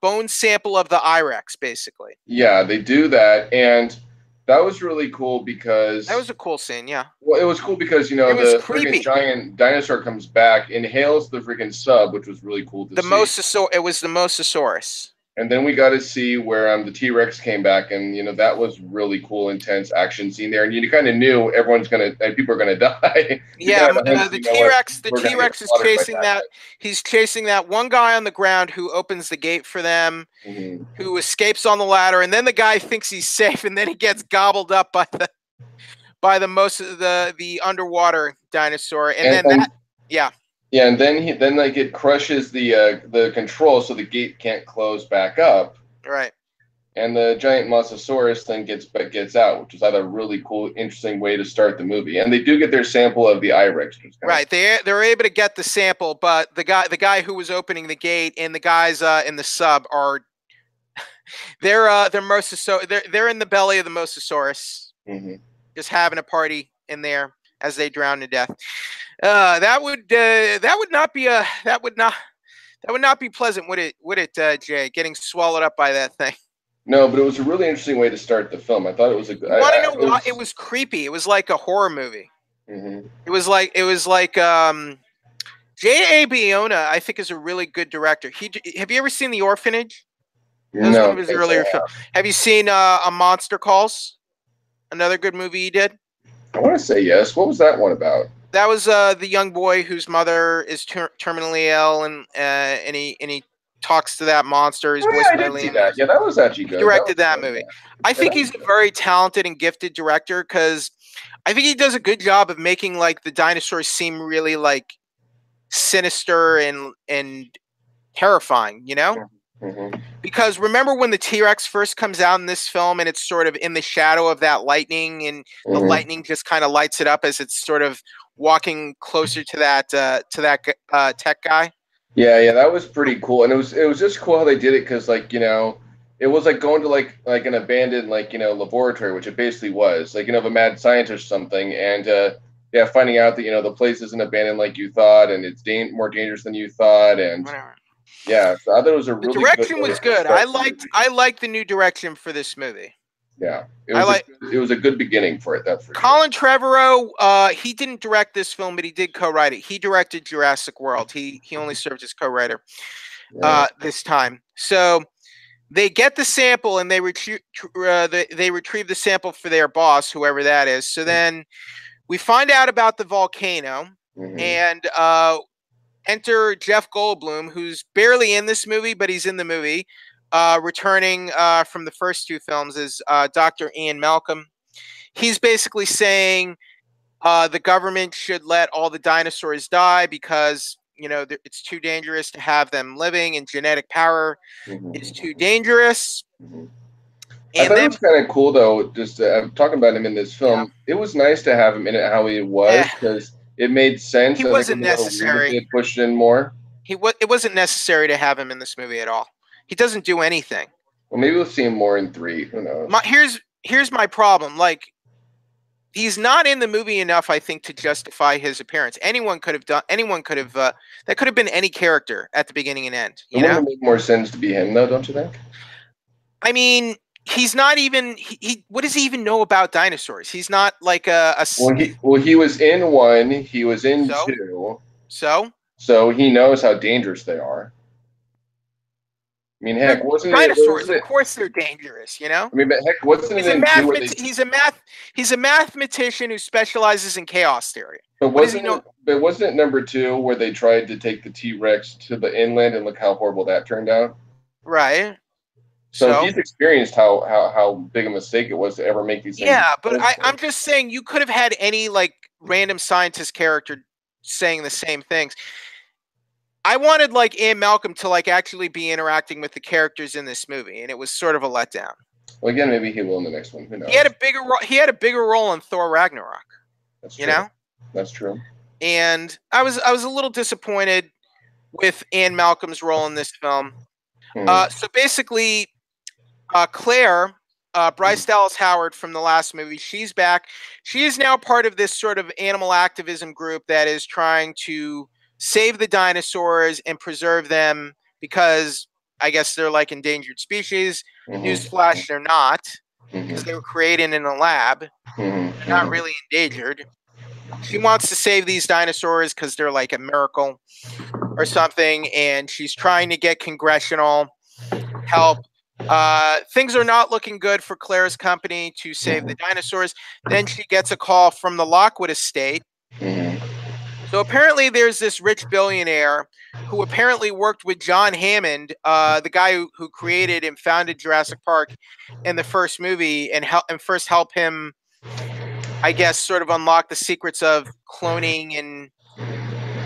bone sample of the Irex, basically. Yeah, they do that, and that was really cool because that was a cool scene. Yeah. Well, it was cool because the freaking giant dinosaur comes back, inhales the freaking sub, which was really cool to see. It was the Mosasaurus. And then we got to see where the T-Rex came back, and that was really cool, intense action scene there. And you kind of knew people are gonna die. Yeah, the T-Rex is chasing that. He's chasing that one guy on the ground who opens the gate for them, who escapes on the ladder, and then the guy thinks he's safe, and then he gets gobbled up by the underwater dinosaur, yeah. Yeah, and then it crushes the control, so the gate can't close back up. Right. And the giant Mosasaurus then gets out, which is a really cool, interesting way to start the movie. And they do get their sample of the Irex. Right. They're able to get the sample, but the guy who was opening the gate and the guys in the sub are they're in the belly of the Mosasaurus, just having a party in there as they drown to death. That would not be pleasant, would it, Jay? Getting swallowed up by that thing. No, but it was a really interesting way to start the film. I thought it was a good. You want to know why? It was creepy. It was like a horror movie. It was like J.A. Bayona, I think, is a really good director. Have you ever seen The Orphanage? That was one of his earlier films. Have you seen A Monster Calls? Another good movie he did. I want to say yes. What was that one about? That was the young boy whose mother is terminally ill, and he talks to that monster. His voice I did see that. Yeah, that was actually good. He directed that movie. I think he's a very talented and gifted director because I think he does a good job of making like the dinosaurs seem really like sinister and terrifying. Because remember when the T-Rex first comes out in this film and it's sort of in the shadow of that lightning, and the lightning just kind of lights it up as it's sort of walking closer to that tech guy. Yeah, that was pretty cool, and it was just cool how they did it because it was like going to like an abandoned laboratory, which it basically was of a mad scientist or something, and finding out that the place isn't abandoned like you thought, and it's more dangerous than you thought, and whatever. Yeah, so I thought it was a really good direction was good. I liked the new direction for this movie. Yeah, it was a good beginning for it. That's for Colin Trevorrow. He didn't direct this film, but he did co-write it. He directed Jurassic World. He only served as co-writer this time. So they get the sample and they retrieve the sample for their boss, whoever that is. So then we find out about the volcano and enter Jeff Goldblum, who's barely in this movie, but he's in the movie. Returning from the first two films is Dr. Ian Malcolm. He's basically saying the government should let all the dinosaurs die because it's too dangerous to have them living, and genetic power is too dangerous. I thought it was kind of cool though. Just talking about him in this film, it was nice to have him in it how he was because it made sense. He wasn't necessary. They pushed in more. It wasn't necessary to have him in this movie at all. He doesn't do anything. Well, maybe we'll see him more in 3. Who knows? Here's my problem. Like, he's not in the movie enough, I think, to justify his appearance. Anyone could have done. That could have been any character at the beginning and end. It would make more sense to be him, though, don't you think? I mean, he's not even. What does he even know about dinosaurs? He's not like a. Well, he was in 1. He was in 2. So he knows how dangerous they are. I mean, heck, wasn't dinosaurs? Of course, they're dangerous. I mean, but heck, wasn't it? He's a mathematician who specializes in chaos theory. But wasn't it number 2 where they tried to take the T-Rex to the inland and look how horrible that turned out? Right. So he's experienced how big a mistake it was to ever make these things. Yeah, but I'm just saying you could have had any like random scientist character saying the same things. I wanted like Ian Malcolm to like actually be interacting with the characters in this movie, and it was sort of a letdown. Well, again, maybe he will in the next one. Who knows? He had a bigger role in Thor Ragnarok. That's true. You know? That's true. And I was a little disappointed with Anne Malcolm's role in this film. So basically, Claire, Bryce Dallas Howard from the last movie, she's back. She is now part of this sort of animal activism group that is trying to save the dinosaurs and preserve them because I guess they're like endangered species. Newsflash, they're not, because they were created in a lab. They're not really endangered. She wants to save these dinosaurs because they're like a miracle or something, and she's trying to get congressional help. Things are not looking good for Claire's company to save the dinosaurs. Then she gets a call from the Lockwood estate. So apparently there's this rich billionaire who apparently worked with John Hammond, the guy who created and founded Jurassic Park in the first movie, and first help him, I guess, sort of unlock the secrets of cloning and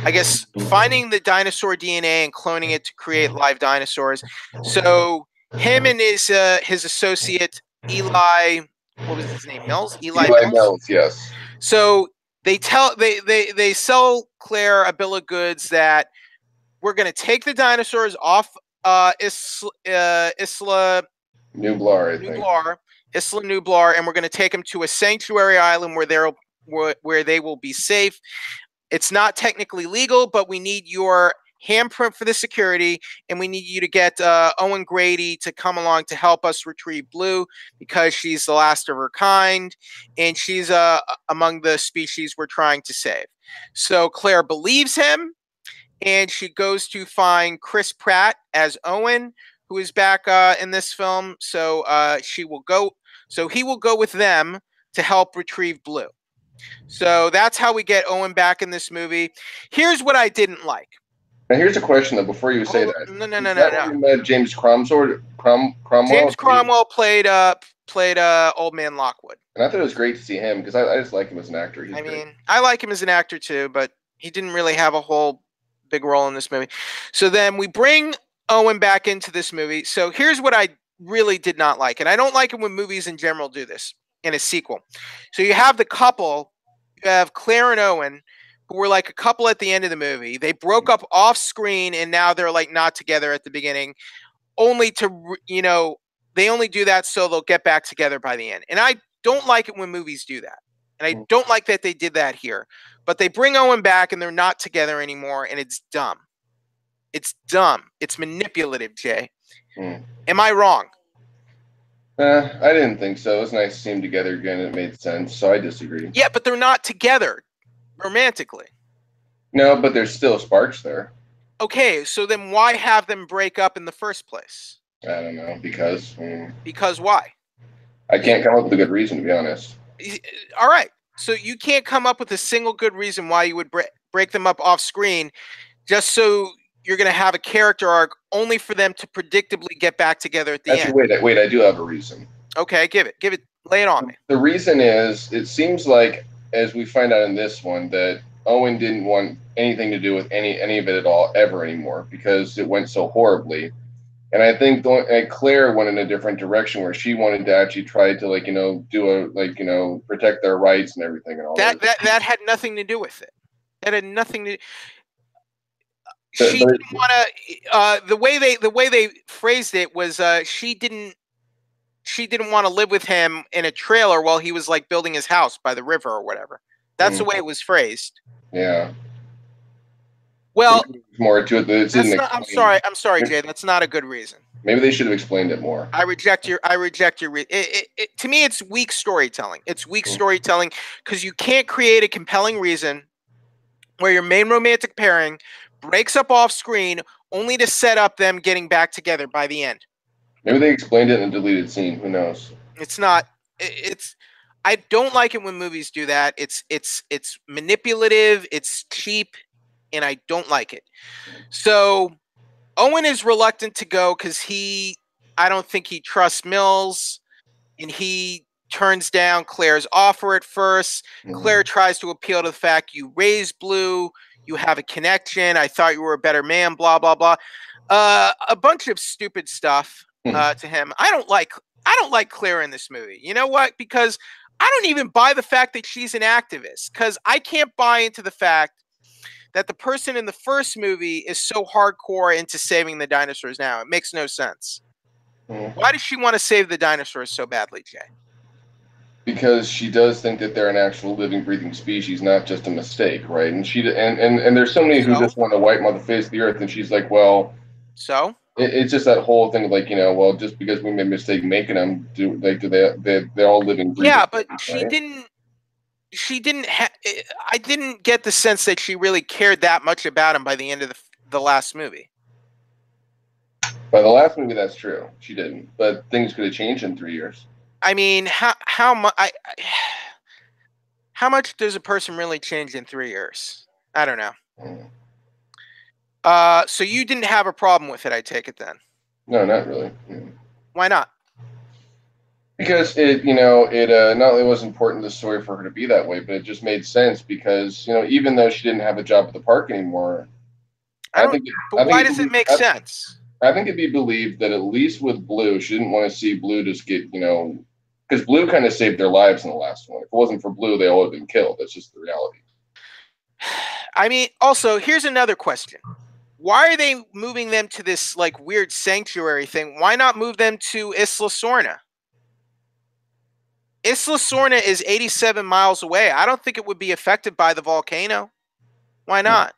I guess finding the dinosaur DNA and cloning it to create live dinosaurs. So him and his associate Eli, what was his name? Mills? Eli Mills, yes. So they sell Claire a bill of goods that we're going to take the dinosaurs off Isla Nublar, and we're going to take them to a sanctuary island where they will be safe. It's not technically legal, but we need your handprint for the security, and we need you to get Owen Grady to come along to help us retrieve Blue because she's the last of her kind, and she's among the species we're trying to save. So Claire believes him, and she goes to find Chris Pratt as Owen, who is back in this film. So he will go with them to help retrieve Blue. So that's how we get Owen back in this movie. Here's what I didn't like. Now, here's a question, though, before you say that. No. James Cromwell? James Cromwell played Old Man Lockwood. And I thought it was great to see him because I just like him as an actor. I like him as an actor, too, but he didn't really have a whole big role in this movie. So then we bring Owen back into this movie. So here's what I really did not like. And I don't like it when movies in general do this in a sequel. So you have the couple. You have Claire and Owen, who were like a couple at the end of the movie. They broke up off screen, and now they're like not together at the beginning, only to, they only do that so they'll get back together by the end. And I don't like it when movies do that. And I don't like that they did that here. But they bring Owen back, and they're not together anymore, and it's dumb. It's dumb. It's manipulative, Jay. Am I wrong? I didn't think so. It was nice to see them together again. It made sense, so I disagree. Yeah, but they're not together romantically. No, but there's still sparks there. Okay, so then why have them break up in the first place? I don't know, because... Because why? I can't come up with a good reason, to be honest. All right, so you can't come up with a single good reason why you would break them up off screen just so you're going to have a character arc only for them to predictably get back together at the end. Wait, I do have a reason. Okay, give it, lay it on me. The reason is, it seems like, as we find out in this one, that Owen didn't want anything to do with any of it at all, ever anymore, because it went so horribly. And I think Claire went in a different direction where she wanted to actually try to, protect their rights and everything. And all that had nothing to do with it. That had nothing to. She didn't want to. The way they phrased it was she didn't want to live with him in a trailer while he was like building his house by the river or whatever. That's the way it was phrased. Yeah. Well, more to it. I'm sorry, Jay. That's not a good reason. Maybe they should have explained it more. I reject your. To me, it's weak storytelling. It's weak storytelling because you can't create a compelling reason where your main romantic pairing breaks up off screen only to set up them getting back together by the end. Maybe they explained it in a deleted scene. Who knows? It's not. I don't like it when movies do that. It's manipulative. It's cheap. And I don't like it. So Owen is reluctant to go because I don't think he trusts Mills, and he turns down Claire's offer at first. Claire tries to appeal to the fact you raised Blue, you have a connection, I thought you were a better man, blah, blah, blah. A bunch of stupid stuff to him. I I don't like Claire in this movie. You know what? Because I don't even buy the fact that she's an activist. Because I can't buy into the fact that the person in the first movie is so hardcore into saving the dinosaurs now. It makes no sense. Why does she want to save the dinosaurs so badly, Jay? Because she does think that they're an actual living, breathing species, not just a mistake, right? And there's so many who just want to wipe them off the face of the earth, and she's like, well, so it's just that whole thing, like, well, just because we made a mistake making them, they're all living, breathing. Yeah, but she didn't. She didn't. I didn't get the sense that she really cared that much about him by the end of the last movie. By the last movie, that's true. She didn't, but things could have changed in 3 years. I mean, how much does a person really change in 3 years? I don't know. So you didn't have a problem with it, I take it then? No, not really. Why not? Because it not only was important to the story for her to be that way, but it just made sense because, even though she didn't have a job at the park anymore, why does it make sense? I think it'd be believed that at least with Blue, she didn't want to see Blue just get, because Blue kind of saved their lives in the last one. If it wasn't for Blue, they all would have been killed. That's just the reality. I mean, also, here's another question. Why are they moving them to this, like, weird sanctuary thing? Why not move them to Isla Sorna? Isla Sorna is 87 miles away. I don't think it would be affected by the volcano. Why not?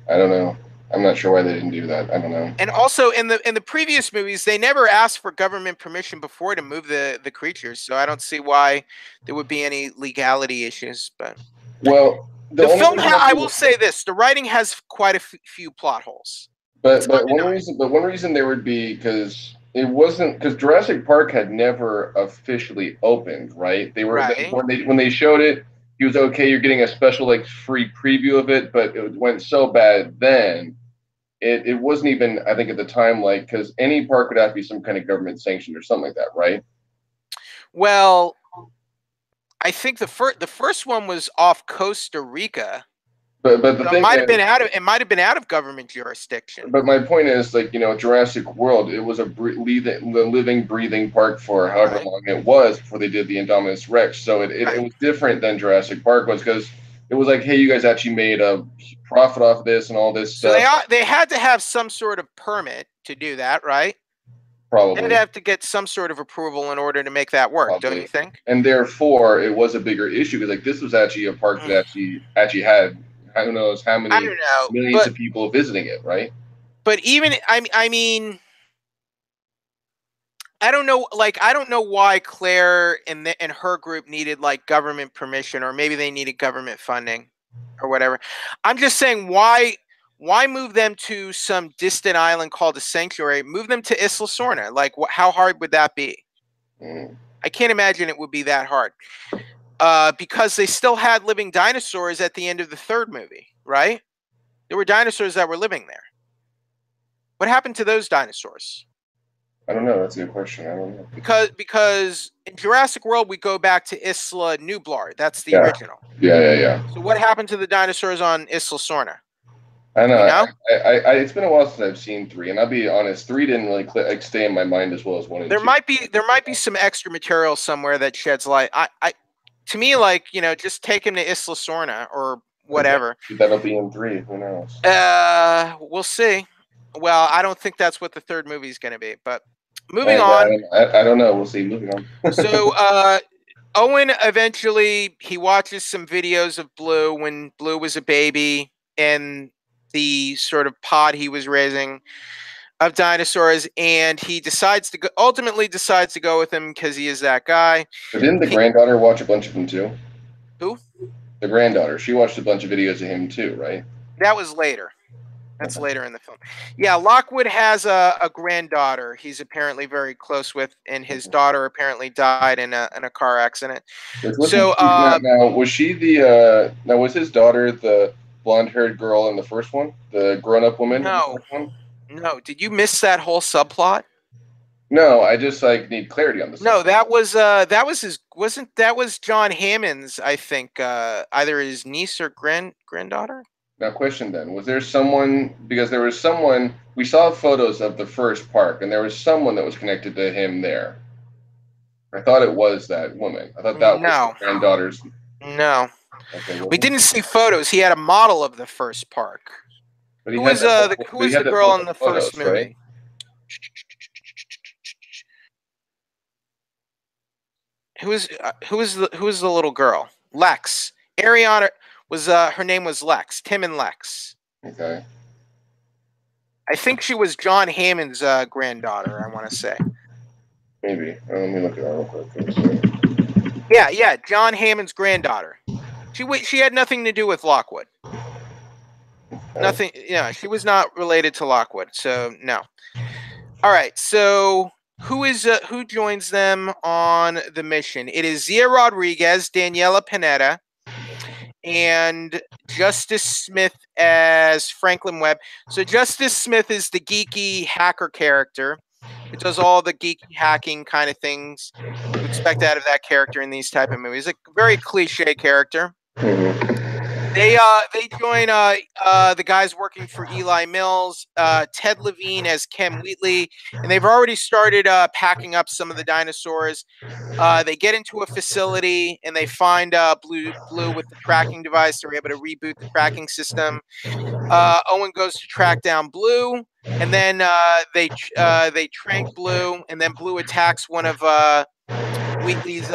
I don't know. I'm not sure why they didn't do that. I don't know. And also, in the previous movies, they never asked for government permission before to move the creatures, so I don't see why there would be any legality issues. But well, the film, I will say this: the writing has quite a few plot holes. But one reason there would be because it wasn't because Jurassic Park had never officially opened, right? They were right. when they showed it. He was okay. You're getting a special free preview of it, but it went so bad then. It wasn't even, I think, at the time, because any park would have to be some kind of government sanctioned or something like that, right? Well, I think the first one was off Costa Rica. But the thing might have been out of government jurisdiction. But my point is, Jurassic World, it was a living, breathing park for however long it was before they did the Indominus Rex. So it was different than Jurassic Park was because it was like, hey, you guys actually made a profit off this and all this stuff. So they had to have some sort of permit to do that, right? Probably. They'd have to get some sort of approval in order to make that work, Probably. Don't you think? And therefore, it was a bigger issue because this was actually a park that actually had who knows how many millions of people visiting it, right? But even I mean, I don't know. I don't know why Claire and her group needed government permission, or maybe they needed government funding, or whatever. I'm just saying, why move them to some distant island called a sanctuary? Move them to Isla Sorna. How hard would that be? I can't imagine it would be that hard. Because they still had living dinosaurs at the end of the third movie, right? There were dinosaurs that were living there. What happened to those dinosaurs? I don't know. That's a good question. I don't know. Because in Jurassic World, we go back to Isla Nublar. That's the original. Yeah. So what happened to the dinosaurs on Isla Sorna? I know. You know? It's been a while since I've seen 3, and I'll be honest, 3 didn't really stay in my mind as well as 1 and 2. There might be some extra material somewhere that sheds light. To me, just take him to Isla Sorna or whatever. That'll be in 3. Who knows? We'll see. Well, I don't think that's what the third movie is going to be. But moving on. I don't know. We'll see. Moving on. So Owen eventually he watches some videos of Blue when Blue was a baby and the sort of pod he was raising of dinosaurs, and he ultimately decides to go with him because he is that guy. But didn't the granddaughter watch a bunch of them too? Who? The granddaughter. She watched a bunch of videos of him too, right? That was later. That's later in the film. Yeah, Lockwood has a granddaughter he's apparently very close with, and his daughter apparently died in a car accident. So now was she was his daughter the blonde-haired girl in the first one, the grown-up woman? No. In the first one? No. Did you miss that whole subplot? No, I just need clarity on this. No, that was John Hammond's, I think, either his niece or granddaughter. Now, question then, was there someone, because there was someone, we saw photos of the first park, and there was someone that was connected to him there. I thought it was that woman. I thought that was the No, granddaughter's. no. Okay, We didn't see photos. He had a model of the first park. but Who was who was the girl in the first photos, right? movie? Who was the little girl? Lex. Ariana was her name was Lex. Tim and Lex. Okay. I think she was John Hammond's granddaughter, I want to say. Maybe. Let me look at that real quick. Yeah, John Hammond's granddaughter. She had nothing to do with Lockwood. Okay. Nothing. Yeah, she was not related to Lockwood. So no. All right. So who joins them on the mission? It is Zia Rodriguez, Daniela Pineda, and Justice Smith as Franklin Webb. So Justice Smith is the geeky hacker character. It does all the geeky hacking kind of things you expect out of that character in these type of movies. A very cliche character. They join the guys working for Eli Mills, Ted Levine as Kem Wheatley, and they've already started packing up some of the dinosaurs. They get into a facility and they find Blue with the tracking device. They're able to reboot the tracking system. Owen goes to track down Blue, and then they trank Blue, and then Blue attacks one of Wheatley's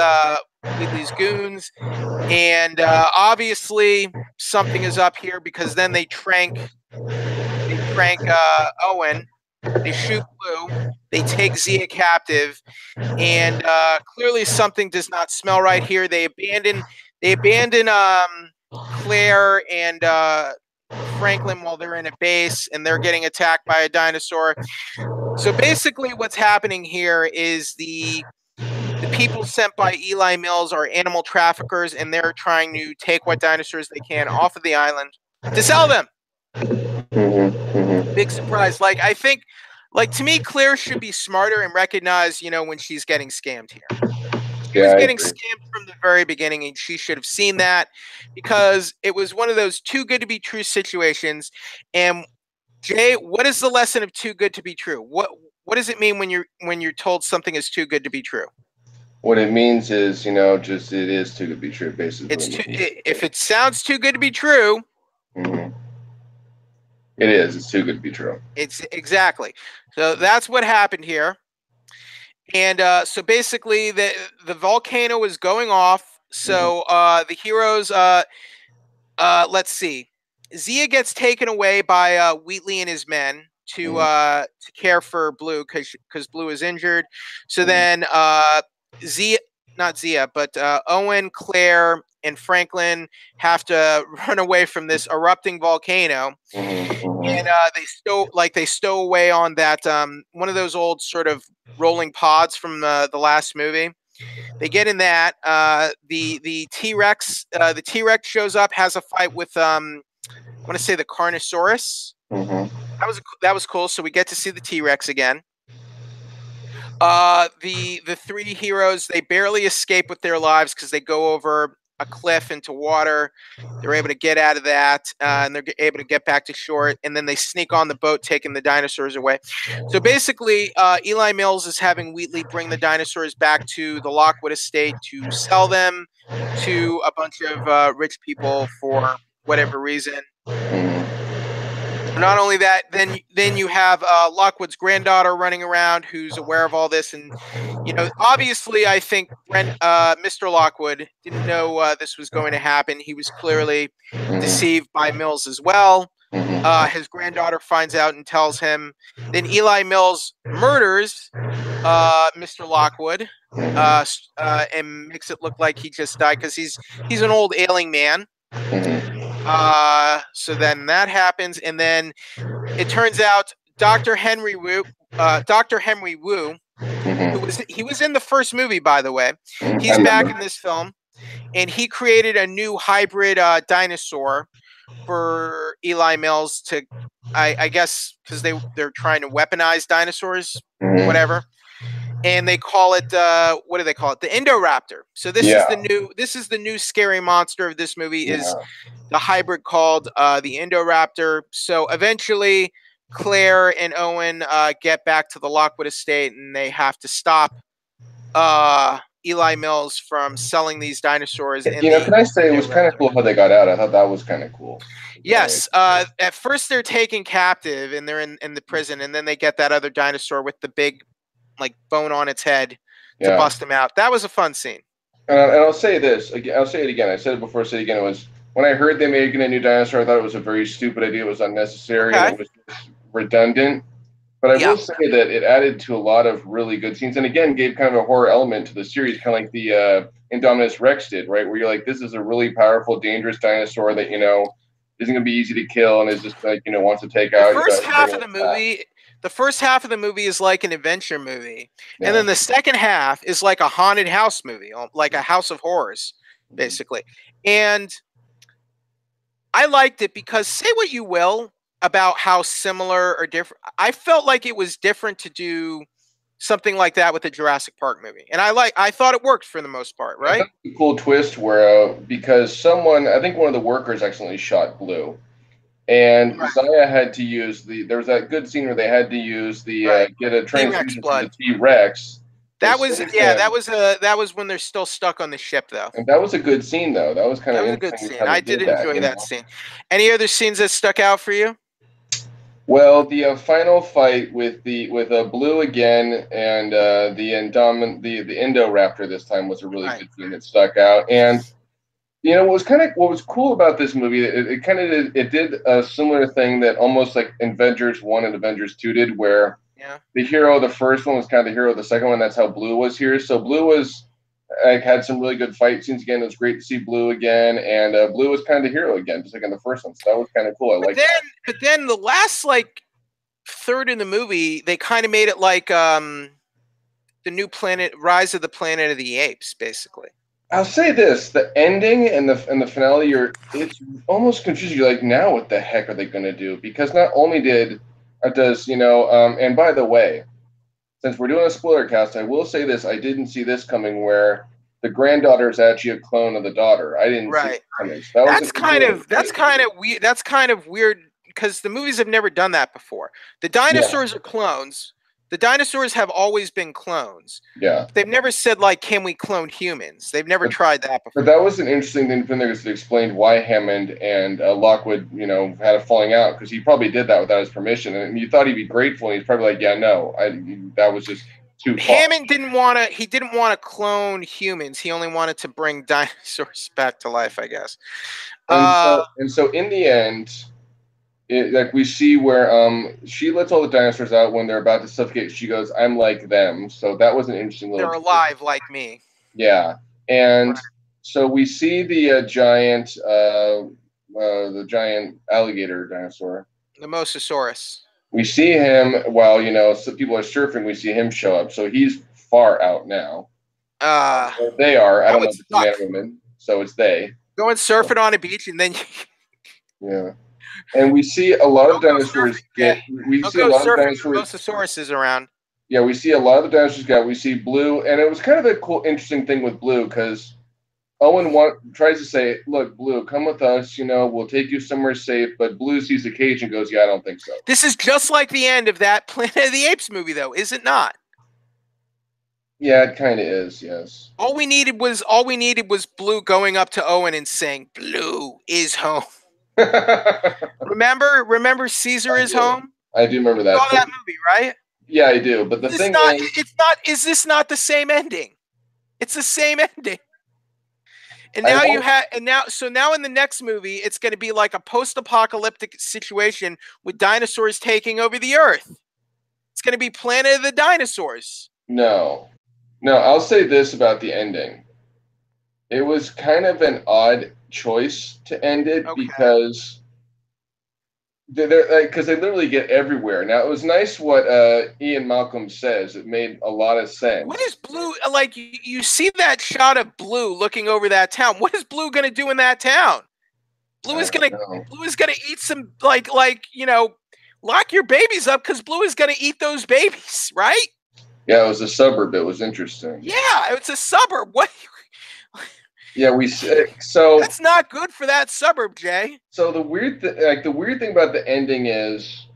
goons, and obviously something is up here because then they trank Owen, they shoot Blue, they take Zia captive, and clearly something does not smell right here. They abandon Claire and Franklin while they're in a base, and they're getting attacked by a dinosaur. So basically what's happening here is the people sent by Eli Mills are animal traffickers, and they're trying to take what dinosaurs they can off of the island to sell them. Big surprise. I think, to me, Claire should be smarter and recognize, when she's getting scammed here. She was getting scammed from the very beginning, and she should have seen that, because it was one of those too good to be true situations. And Jay, what is the lesson of too good to be true? What does it mean when you're told something is too good to be true? What it means is, just it is too good to be true, basically. If it sounds too good to be true, it is. It's too good to be true. It's exactly. So that's what happened here. And so basically, the volcano is going off. So the heroes, let's see, Zia gets taken away by Wheatley and his men to care for Blue because Blue is injured. So then Owen, Claire, and Franklin have to run away from this erupting volcano, and they stow away on that one of those old sort of rolling pods from the last movie. They get in that. The T-Rex shows up, has a fight with I want to say the Carnosaurus. That was cool. So we get to see the T-Rex again. The three heroes, they barely escape with their lives because they go over a cliff into water. They're able to get out of that, and they're able to get back to shore, and then they sneak on the boat, taking the dinosaurs away. So basically, Eli Mills is having Wheatley bring the dinosaurs back to the Lockwood estate to sell them to a bunch of rich people for whatever reason. Not only that, then you have Lockwood's granddaughter running around who's aware of all this, and obviously, I think Mr. Lockwood didn't know this was going to happen. He was clearly deceived by Mills as well. His granddaughter finds out and tells him. Then Eli Mills murders Mr. Lockwood and makes it look like he just died because he's an old ailing man. So then that happens, and then it turns out Dr. Henry Wu, he was in the first movie, by the way. He's back in this film, and he created a new hybrid dinosaur for Eli Mills to, I guess, because they're trying to weaponize dinosaurs, whatever. And they call it what do they call it? The Indoraptor. So this is the new scary monster of this movie is the hybrid called the Indoraptor. So eventually Claire and Owen get back to the Lockwood estate, and they have to stop Eli Mills from selling these dinosaurs in You know, can the I say it was kind of Indoraptor. cool how they got out? I thought that was kind of cool. Yes. At first they're taken captive and they're in the prison, and then they get that other dinosaur with the big like bone on its head to Yeah. bust them out. That was a fun scene. And I'll say this again. I'll say it again. I said it before. I'll say it again. It was when I heard they made a new dinosaur. I thought it was a very stupid idea. It was unnecessary and it was just redundant. But I will say that it added to a lot of really good scenes, and again gave kind of a horror element to the series, kind of like the Indominus Rex did, right? Where you're like, this is a really powerful, dangerous dinosaur that isn't going to be easy to kill, and is just like wants to take out. The first half of the movie is like an adventure movie, and then the second half is like a haunted house movie, like a house of horrors, basically. And I liked it because, say what you will about how similar or different, I felt like it was different to do something like that with the Jurassic Park movie, and I thought it worked for the most part, right? A cool twist where because I think one of the workers accidentally shot Blue, and Zaya had to use there was that good scene where they had to use get a transfusion from the T-Rex. That was when they're still stuck on the ship, though. And that was a good scene, though. That was kind of interesting. That was a good scene. I did enjoy that scene. Any other scenes that stuck out for you? Well, the final fight with Blue again and the Indoraptor this time was a really good scene that stuck out. And what was cool about this movie, it did a similar thing that almost like Avengers 1 and Avengers 2 did, where the hero, the first one was kind of the hero, the second one, that's how Blue was here. So Blue was had some really good fight scenes again. It was great to see Blue again, and Blue was kind of the hero again, just like in the first one. So that was kind of cool. But then the last third in the movie, they kind of made it like the new planet, Rise of the Planet of the Apes, basically. I'll say this: the ending and the finale, it's almost confusing. You're like, now what the heck are they going to do? Because not only and by the way, since we're doing a spoiler cast, I will say this: I didn't see this coming. Where the granddaughter is actually a clone of the daughter. I didn't see it coming. So that's kind of weird because the movies have never done that before. The dinosaurs are clones. The dinosaurs have always been clones. Yeah. They've never said, can we clone humans? They've never tried that before. But that was an interesting thing from there because it explained why Hammond and Lockwood, had a falling out, because he probably did that without his permission. And you thought he'd be grateful. And he's probably like, yeah, no, that was just too far. Hammond didn't want to clone humans. He only wanted to bring dinosaurs back to life, I guess. And so in the end, we see where she lets all the dinosaurs out when they're about to suffocate. She goes, "I'm like them." So that was an interesting little. They're alive like me. Yeah, and so we see the giant alligator dinosaur, the Mosasaurus. We see him while some people are surfing. We see him show up, so he's far out now. They are. I don't know if it's man or woman, so it's they. Going surfing on a beach and then. Yeah. And we see a lot of dinosaurs we see a lot of dinosaurs. Mosasaurus is around. Yeah, we see a lot of the dinosaurs get. We see Blue, and it was kind of a cool, interesting thing with Blue because Owen tries to say, "Look, Blue, come with us. We'll take you somewhere safe." But Blue sees the cage and goes, "Yeah, I don't think so." This is just like the end of that Planet of the Apes movie, though, is it not? Yeah, it kind of is. Yes. All we needed was Blue going up to Owen and saying, "Blue is home." Remember Caesar is home? I do remember that. You saw that movie, right? Yeah, I do. But the thing is this not the same ending? It's the same ending. And now now in the next movie, it's going to be like a post-apocalyptic situation with dinosaurs taking over the Earth. It's going to be Planet of the Dinosaurs. No, I'll say this about the ending. It was kind of an odd choice to end it because they literally get everywhere. Now, it was nice what Ian Malcolm says. It made a lot of sense. What is Blue like? You see that shot of Blue looking over that town. What is Blue going to do in that town? Blue is going to eat some lock your babies up because Blue is going to eat those babies, right? Yeah, it was a suburb. It was interesting. Yeah, it's a suburb. What? Yeah, that's not good for that suburb, Jay. So the weird thing about the ending is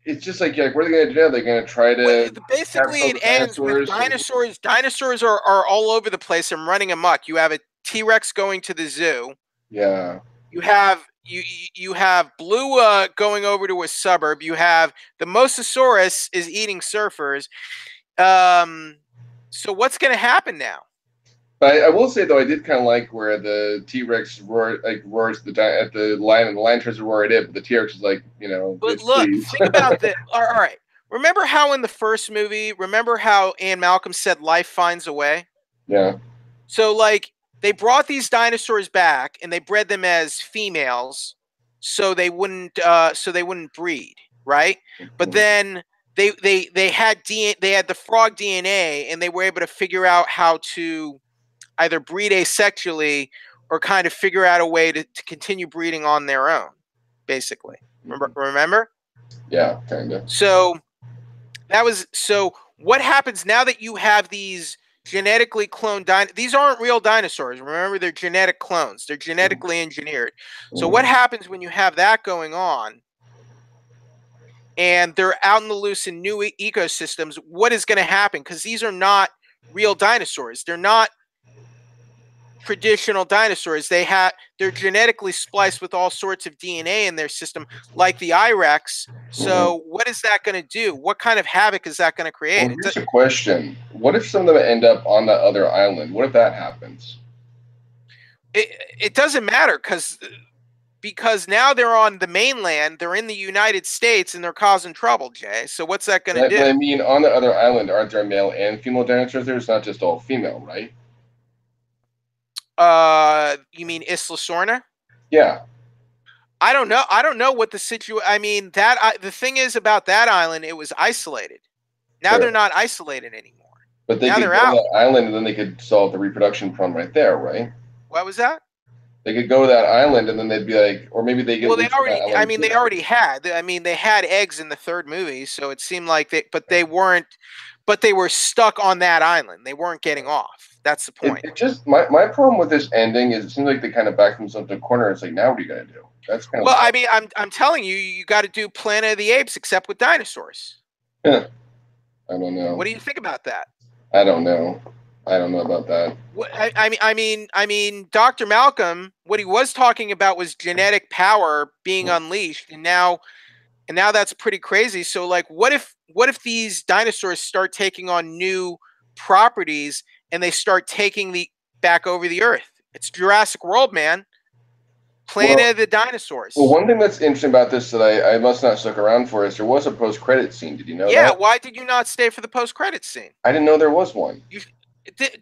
it's just like what are they gonna do? They're gonna try to Basically, capture it the ends with dinosaurs. dinosaurs. Dinosaurs are all over the place and running amok. You have a T-Rex going to the zoo. Yeah. You have Blue going over to a suburb. You have the Mosasaurus is eating surfers. So what's going to happen now? But I will say though, I did kind of like where the T-Rex roars at the lion, and the lion tries to roar at it, but the T-Rex is like, But bitch, look, please. think about this. All right. Remember how in the first movie, remember how Anne Malcolm said life finds a way? Yeah. So like they brought these dinosaurs back and they bred them as females so they wouldn't breed, right? But then they had they had the frog DNA and they were able to figure out how to either breed asexually or kind of figure out a way to continue breeding on their own, basically. Remember? Yeah, kind of. So what happens now that you have these genetically cloned these aren't real dinosaurs. Remember, they're genetic clones. They're genetically engineered. So what happens when you have that going on and they're out in the loose in new ecosystems? What is going to happen? Because these are not real dinosaurs. They're not traditional dinosaurs. They're genetically spliced with all sorts of DNA in their system, like the IREX. So what is that going to do? What kind of havoc is that going to create? Well, here's a question: what if some of them end up on that other island? What if that happens? It doesn't matter because now they're on the mainland, they're in the United States, and they're causing trouble, Jay. So what's that going to do? But I mean, on the other island, aren't there male and female dinosaurs there? It's not just all female, right? You mean Isla Sorna? Yeah. I don't know. I don't know what the situation. I mean, the thing is about that island, it was isolated. Now Sure. they're not isolated anymore. But they now could they're go out. to that island, and then they could solve the reproduction problem right there, right? What was that? They could go to that island, and then they'd be like, or maybe they get Well, loose from that island. they already had. I mean, they had eggs in the third movie, so it seemed like they weren't. But they were stuck on that island. They weren't getting off. That's the point. It just my problem with this ending is it seems like they kind of backed themselves in a corner. It's like, now what are you gonna do? That's kind of well. I mean, I'm telling you, you got to do Planet of the Apes, except with dinosaurs. I don't know. What do you think about that? I don't know. I don't know about that. I mean, Dr. Malcolm, what he was talking about was genetic power being unleashed, and now that's pretty crazy. So, like, what if these dinosaurs start taking on new properties and they start taking the back over the Earth? It's Jurassic World, man. Planet of the Dinosaurs. Well, one thing that's interesting about this that I must not stuck around for is there was a post-credit scene. Did you know that? Yeah, why did you not stay for the post-credit scene? I didn't know there was one.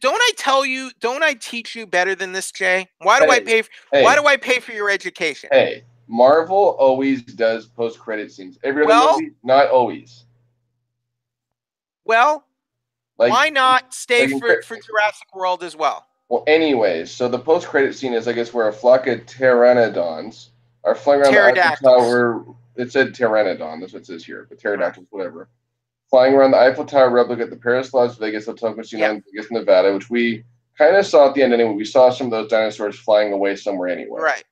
Don't I tell you? Don't I teach you better than this, Jay? Why do I pay? Why do I pay for your education? Hey, Marvel always does post-credit scenes. Every other movie, not always. Well, why not stay for Jurassic World as well? Well, anyways, so the post-credit scene is, I guess, where a flock of pteranodons are flying around the Eiffel Tower. It said pteranodon. That's what it says here, but pterodactyls, whatever. Flying around the Eiffel Tower replica at the Paris Las Vegas Hotel Casino in Vegas, Nevada, which we kind of saw at the end anyway. We saw some of those dinosaurs flying away somewhere anyway. Right.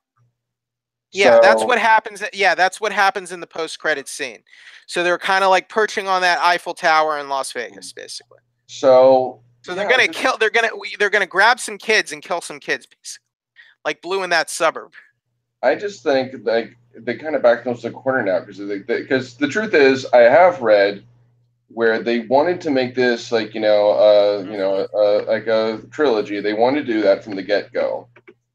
Yeah, that's what happens. Yeah, that's what happens in the post-credit scene. So they're kind of like perching on that Eiffel Tower in Las Vegas, basically. So they're gonna kill. They're gonna grab some kids and kill some kids, basically, like Blue in that suburb. I just think like they kind of backed themselves to the corner now because the truth is I have read where they wanted to make this like like a trilogy. They wanted to do that from the get-go.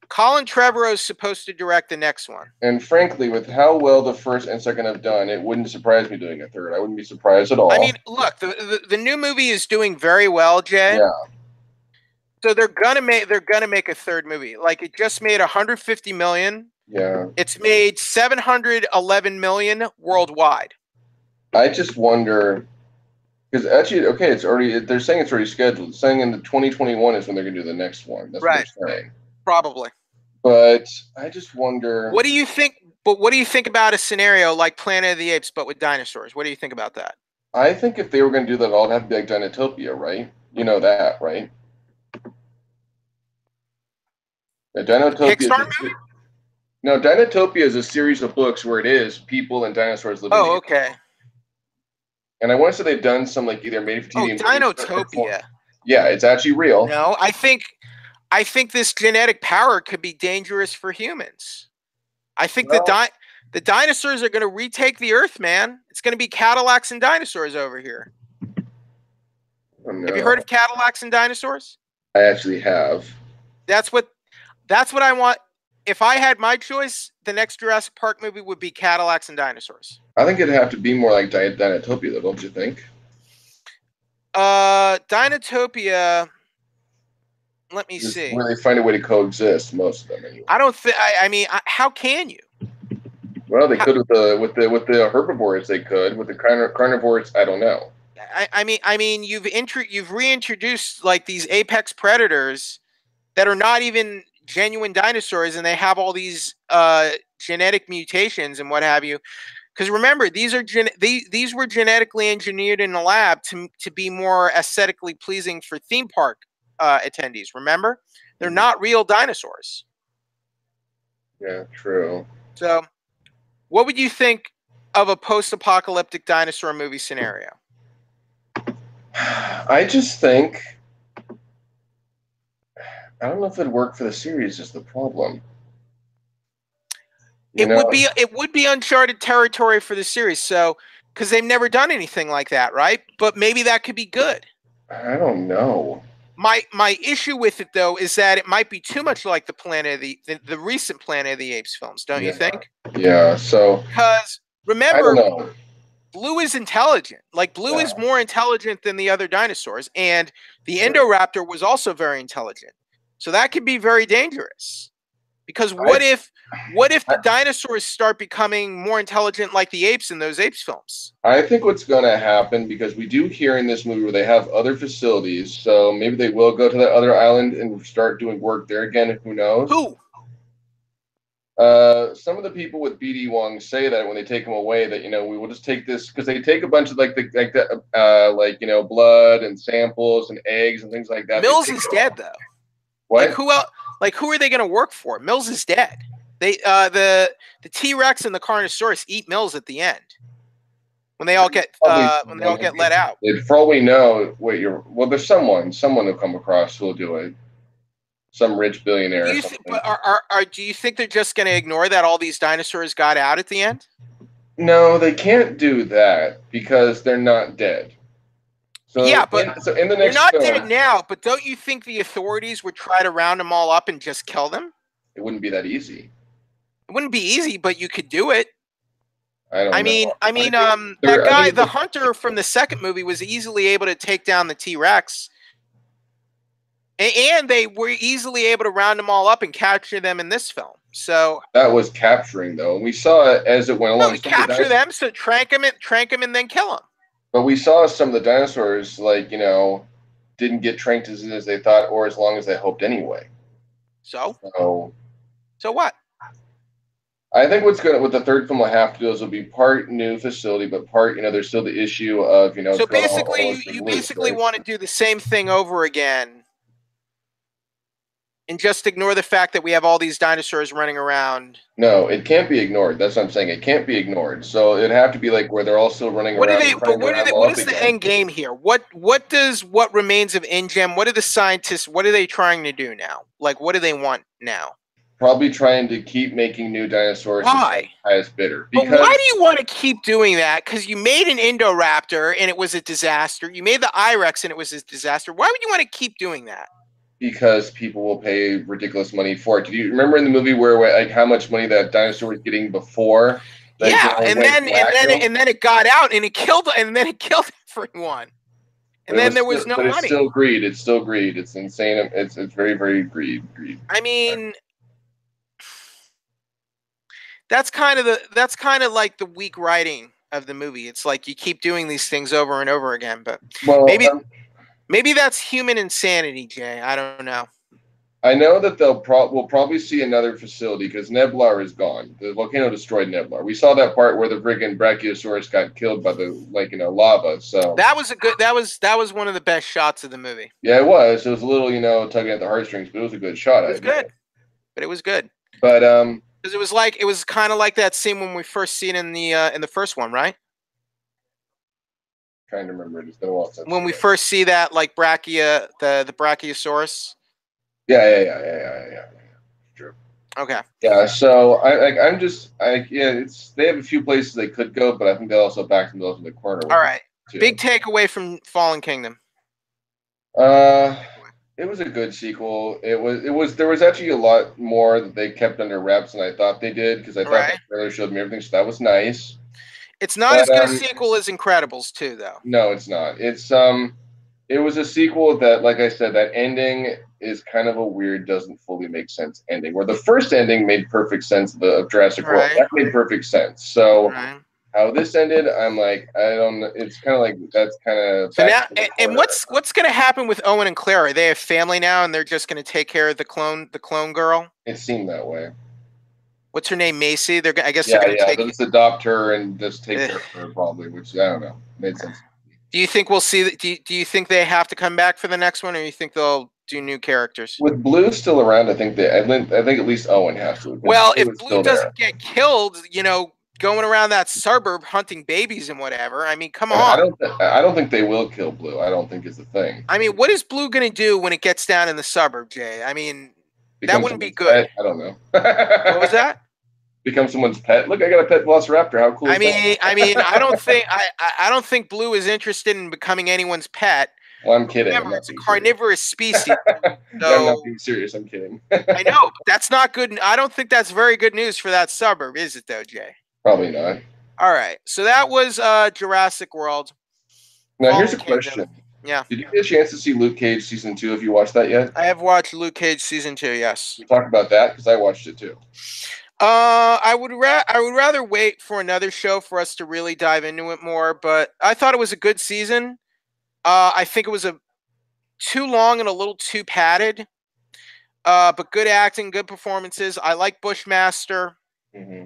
Colin Trevorrow is supposed to direct the next one. And frankly, with how well the first and second have done, it wouldn't surprise me doing a third. I wouldn't be surprised at all. I mean, look, the new movie is doing very well, Jay. Yeah. So they're gonna make a third movie. Like it just made 150 million. Yeah. It's made 711 million worldwide. I just wonder because actually, okay, it's already. They're saying it's already scheduled. They're saying in the 2021 is when they're gonna do the next one. That's what they're saying. Probably. But I just wonder. What do you think? But what do you think about a scenario like Planet of the Apes, but with dinosaurs? What do you think about that? I think if they were going to do that, it'd have to be like Dinotopia, right? You know that, right? Dinotopia. No, Dinotopia is a series of books where it is people and dinosaurs living together. Okay. And I want to say they've done some like either made for Oh, TV movies. Dinotopia. Yeah, it's actually real. No, I think this genetic power could be dangerous for humans. I think Well, the dinosaurs are going to retake the Earth, man. It's going to be Cadillacs and dinosaurs over here. oh Have you no, heard of Cadillacs and dinosaurs? I actually have. That's what I want. If I had my choice, the next Jurassic Park movie would be Cadillacs and dinosaurs. I think it'd have to be more like Dinotopia, though, don't you think? Dinotopia. Let me Just see. where they find a way to coexist, most of them anyway. I don't think. I mean, how can you? Well, they could with the herbivores. They could with the carnivores. I don't know. I mean, you've reintroduced like these apex predators that are not even genuine dinosaurs, and they have all these genetic mutations and what have you. Because remember, these were genetically engineered in the lab to be more aesthetically pleasing for theme park attendees. Remember, they're not real dinosaurs. Yeah, true. So, what would you think of a post-apocalyptic dinosaur movie scenario? I just think I don't know if it'd work for the series. Is the problem? It would be uncharted territory for the series. So, because they've never done anything like that, right? But maybe that could be good. I don't know. My issue with it though is that it might be too much like the Planet of the recent Planet of the Apes films, don't you think? Yeah. So because remember, I don't know. Blue is intelligent. Like Blue is more intelligent than the other dinosaurs, and the Indoraptor was also very intelligent. So that could be very dangerous. Because what if the dinosaurs start becoming more intelligent like the apes in those apes films? I think what's going to happen, because we do hear in this movie where they have other facilities, so maybe they will go to that other island and start doing work there again. Who knows? Who? Some of the people with BD Wong say that when they take them away, that we will just take this, because they take a bunch of blood and samples and eggs and things like that. Mills is dead though. What? Like who else? Like who are they going to work for? Mills is dead. They the T-Rex and the Carnosaurus eat Mills at the end when they all get let out. They probably know what there's someone will come across who will do it. Some rich billionaire. Do you think they're just going to ignore that all these dinosaurs got out at the end? No, they can't do that because they're not dead. So yeah, but in the next they're not dead now. But don't you think the authorities would try to round them all up and just kill them? It wouldn't be that easy. It wouldn't be easy, but you could do it. I mean, that guy, the hunter from the second movie, was easily able to take down the T-Rex. And they were easily able to round them all up and capture them in this film. So that was capturing, though. And we saw it as it went along. No, capture them, so trank them, and then kill them. But we saw some of the dinosaurs, didn't get tranked as they thought, or as long as they hoped anyway. So what? I think what the third film will have to do is it'll be part new facility, but part, there's still the issue of, So basically, you basically want to do the same thing over again. And just ignore the fact that we have all these dinosaurs running around. No, it can't be ignored. That's what I'm saying. It can't be ignored. So it'd have to be like where they're all still running around. What is the end game here? What remains of InGen? What are the scientists? What are they trying to do now? Like, what do they want now? Probably trying to keep making new dinosaurs. Why? Highest bidder. But why do you want to keep doing that? Because you made an Indoraptor and it was a disaster. You made the I-Rex and it was a disaster. Why would you want to keep doing that? Because people will pay ridiculous money for it. Do you remember in the movie where how much money that dinosaur was getting before? Yeah, and then it got out and it killed everyone. And then there was no money. It's still greed. It's still greed. It's insane. It's very, very greed. I mean, that's kind of like the weak writing of the movie. It's like you keep doing these things over and over again, but maybe that's human insanity, Jay. I don't know. I know that we'll probably see another facility because Neblar is gone. The volcano destroyed Neblar. We saw that part where the friggin' Brachiosaurus got killed by the lava. So that was one of the best shots of the movie. Yeah, it was. It was a little tugging at the heartstrings, but it was a good shot. It was good, but it was good. But because it was kind of like that scene when we first seen in the first one, right? Trying to remember it. It's been a while since. When we first see that, like the Brachiosaurus. Yeah. True. Okay. Yeah, so it's they have a few places they could go, but I think they also backed themselves in the corner with All it right. too. Big takeaway from Fallen Kingdom. It was a good sequel. There was actually a lot more that they kept under wraps than I thought they did, because I thought the trailer showed me everything, so that was nice. It's not as good a sequel as Incredibles 2, though. No, it's not. It was a sequel that, like I said, that ending is kind of a weird, doesn't fully make sense ending. Where the first ending made perfect sense of Jurassic World. That made perfect sense. So how this ended, I'm like, I don't know. It's kind of like, that's kind of. So now, and what's going to happen with Owen and Claire? Are they a family now, and they're just going to take care of the clone girl? It seemed that way. What's her name? Macy. They're I guess they're going to take. They'll just adopt her and just take care of her probably, which I don't know. Made sense. Do you think we'll see? Do you think they have to come back for the next one, or you think they'll do new characters? With Blue still around, I think at least Owen has to. Well, if Blue doesn't get killed, going around that suburb hunting babies and whatever. I mean, come on. I don't think they will kill Blue. I don't think it's a thing. I mean, what is Blue going to do when it gets down in the suburb, Jay? I mean, that wouldn't be good. Pet? I don't know. What was that? Become someone's pet. Look, I got a pet velociraptor. How cool! I mean, I don't think Blue is interested in becoming anyone's pet. Well, I'm kidding. Remember, it's a carnivorous species. I'm not being serious. I'm kidding. I know, but that's not good. I don't think that's very good news for that suburb, is it, though, Jay? Probably not. All right. So that was Jurassic World. Now, here's a question. Yeah. Did you get a chance to see Luke Cage season 2? Have you watched that yet? I have watched Luke Cage season 2. Yes. We talk about that because I watched it too. I would rather wait for another show for us to really dive into it more, but I thought it was a good season. I think it was too long and a little too padded. But good acting, good performances. I like Bushmaster. Mm-hmm.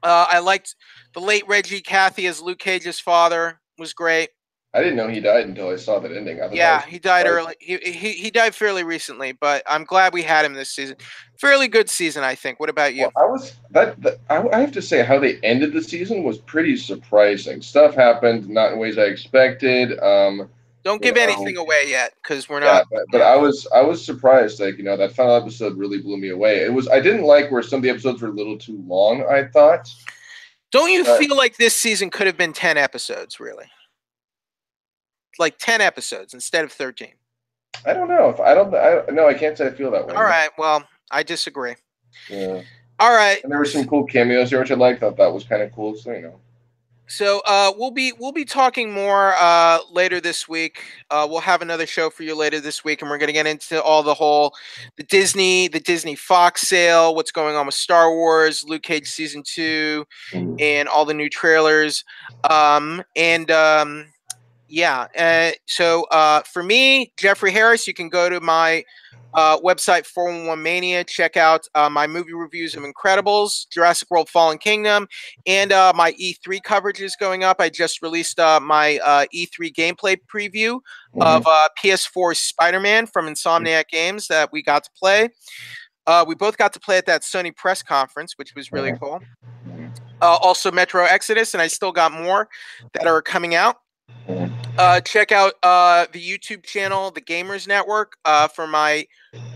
I liked the late Reggie Cathy as Luke Cage's father. Was great. I didn't know he died until I saw that ending. He died early. He died fairly recently, but I'm glad we had him this season. Fairly good season, I think. What about you? Well, I have to say how they ended the season was pretty surprising. Stuff happened not in ways I expected. Don't give anything away yet, because we're not. Yeah, but I was surprised. Like, that final episode really blew me away. I didn't like where some of the episodes were a little too long, I thought. Don't you feel like this season could have been 10 episodes, really? Like 10 episodes instead of 13. I don't know. I can't say I feel that way. All right. Well, I disagree. Yeah. All right. And there were some cool cameos here, which I liked. Thought that was kind of cool. So, So we'll be talking more later this week. We'll have another show for you later this week, and we're going to get into all the Disney Fox sale, what's going on with Star Wars, Luke Cage season 2, and all the new trailers. So for me, Jeffrey Harris, you can go to my website 411 Mania, check out my movie reviews of Incredibles, Jurassic World Fallen Kingdom, and my E3 coverage is going up. I just released my E3 gameplay preview of PS4 Spider-Man from Insomniac Games that we got to play. We both got to play at that Sony press conference, which was really cool. Also Metro Exodus, and I still got more that are coming out. Check out the YouTube channel, The Gamers Network, for my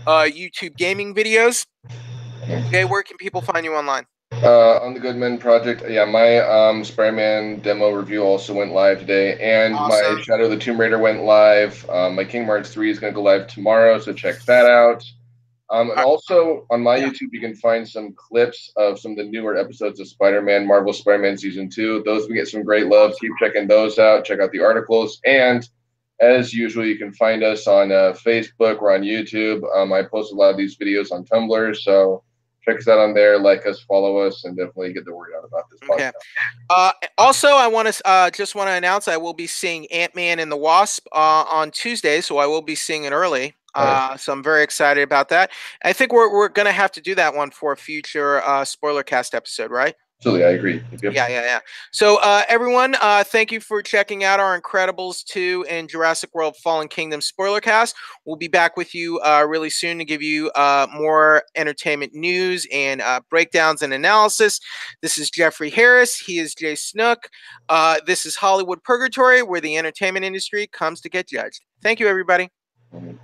YouTube gaming videos. Okay, where can people find you online? On the Goodman Project. Yeah, my Spider-Man demo review also went live today, and my Shadow of the Tomb Raider went live. My Kingdom Hearts 3 is going to go live tomorrow, so check that out. And also on my YouTube, you can find some clips of some of the newer episodes of Spider-Man, Marvel Spider-Man Season 2. Those we get some great love. Keep checking those out. Check out the articles. And as usual, you can find us on Facebook or on YouTube. I post a lot of these videos on Tumblr, so check us out on there. Like us, follow us, and definitely get the word out about this podcast. Also, I want to just want to announce I will be seeing Ant-Man and the Wasp on Tuesday, so I will be seeing it early. So I'm very excited about that. I think we're going to have to do that one for a future Spoilercast episode, right? Absolutely, I agree. Yep. Yeah. So, everyone, thank you for checking out our Incredibles 2 and Jurassic World Fallen Kingdom spoiler cast. We'll be back with you really soon to give you more entertainment news and breakdowns and analysis. This is Jeffrey Harris. He is Jay Snook. This is Hollywood Purgatory, where the entertainment industry comes to get judged. Thank you, everybody. Mm-hmm.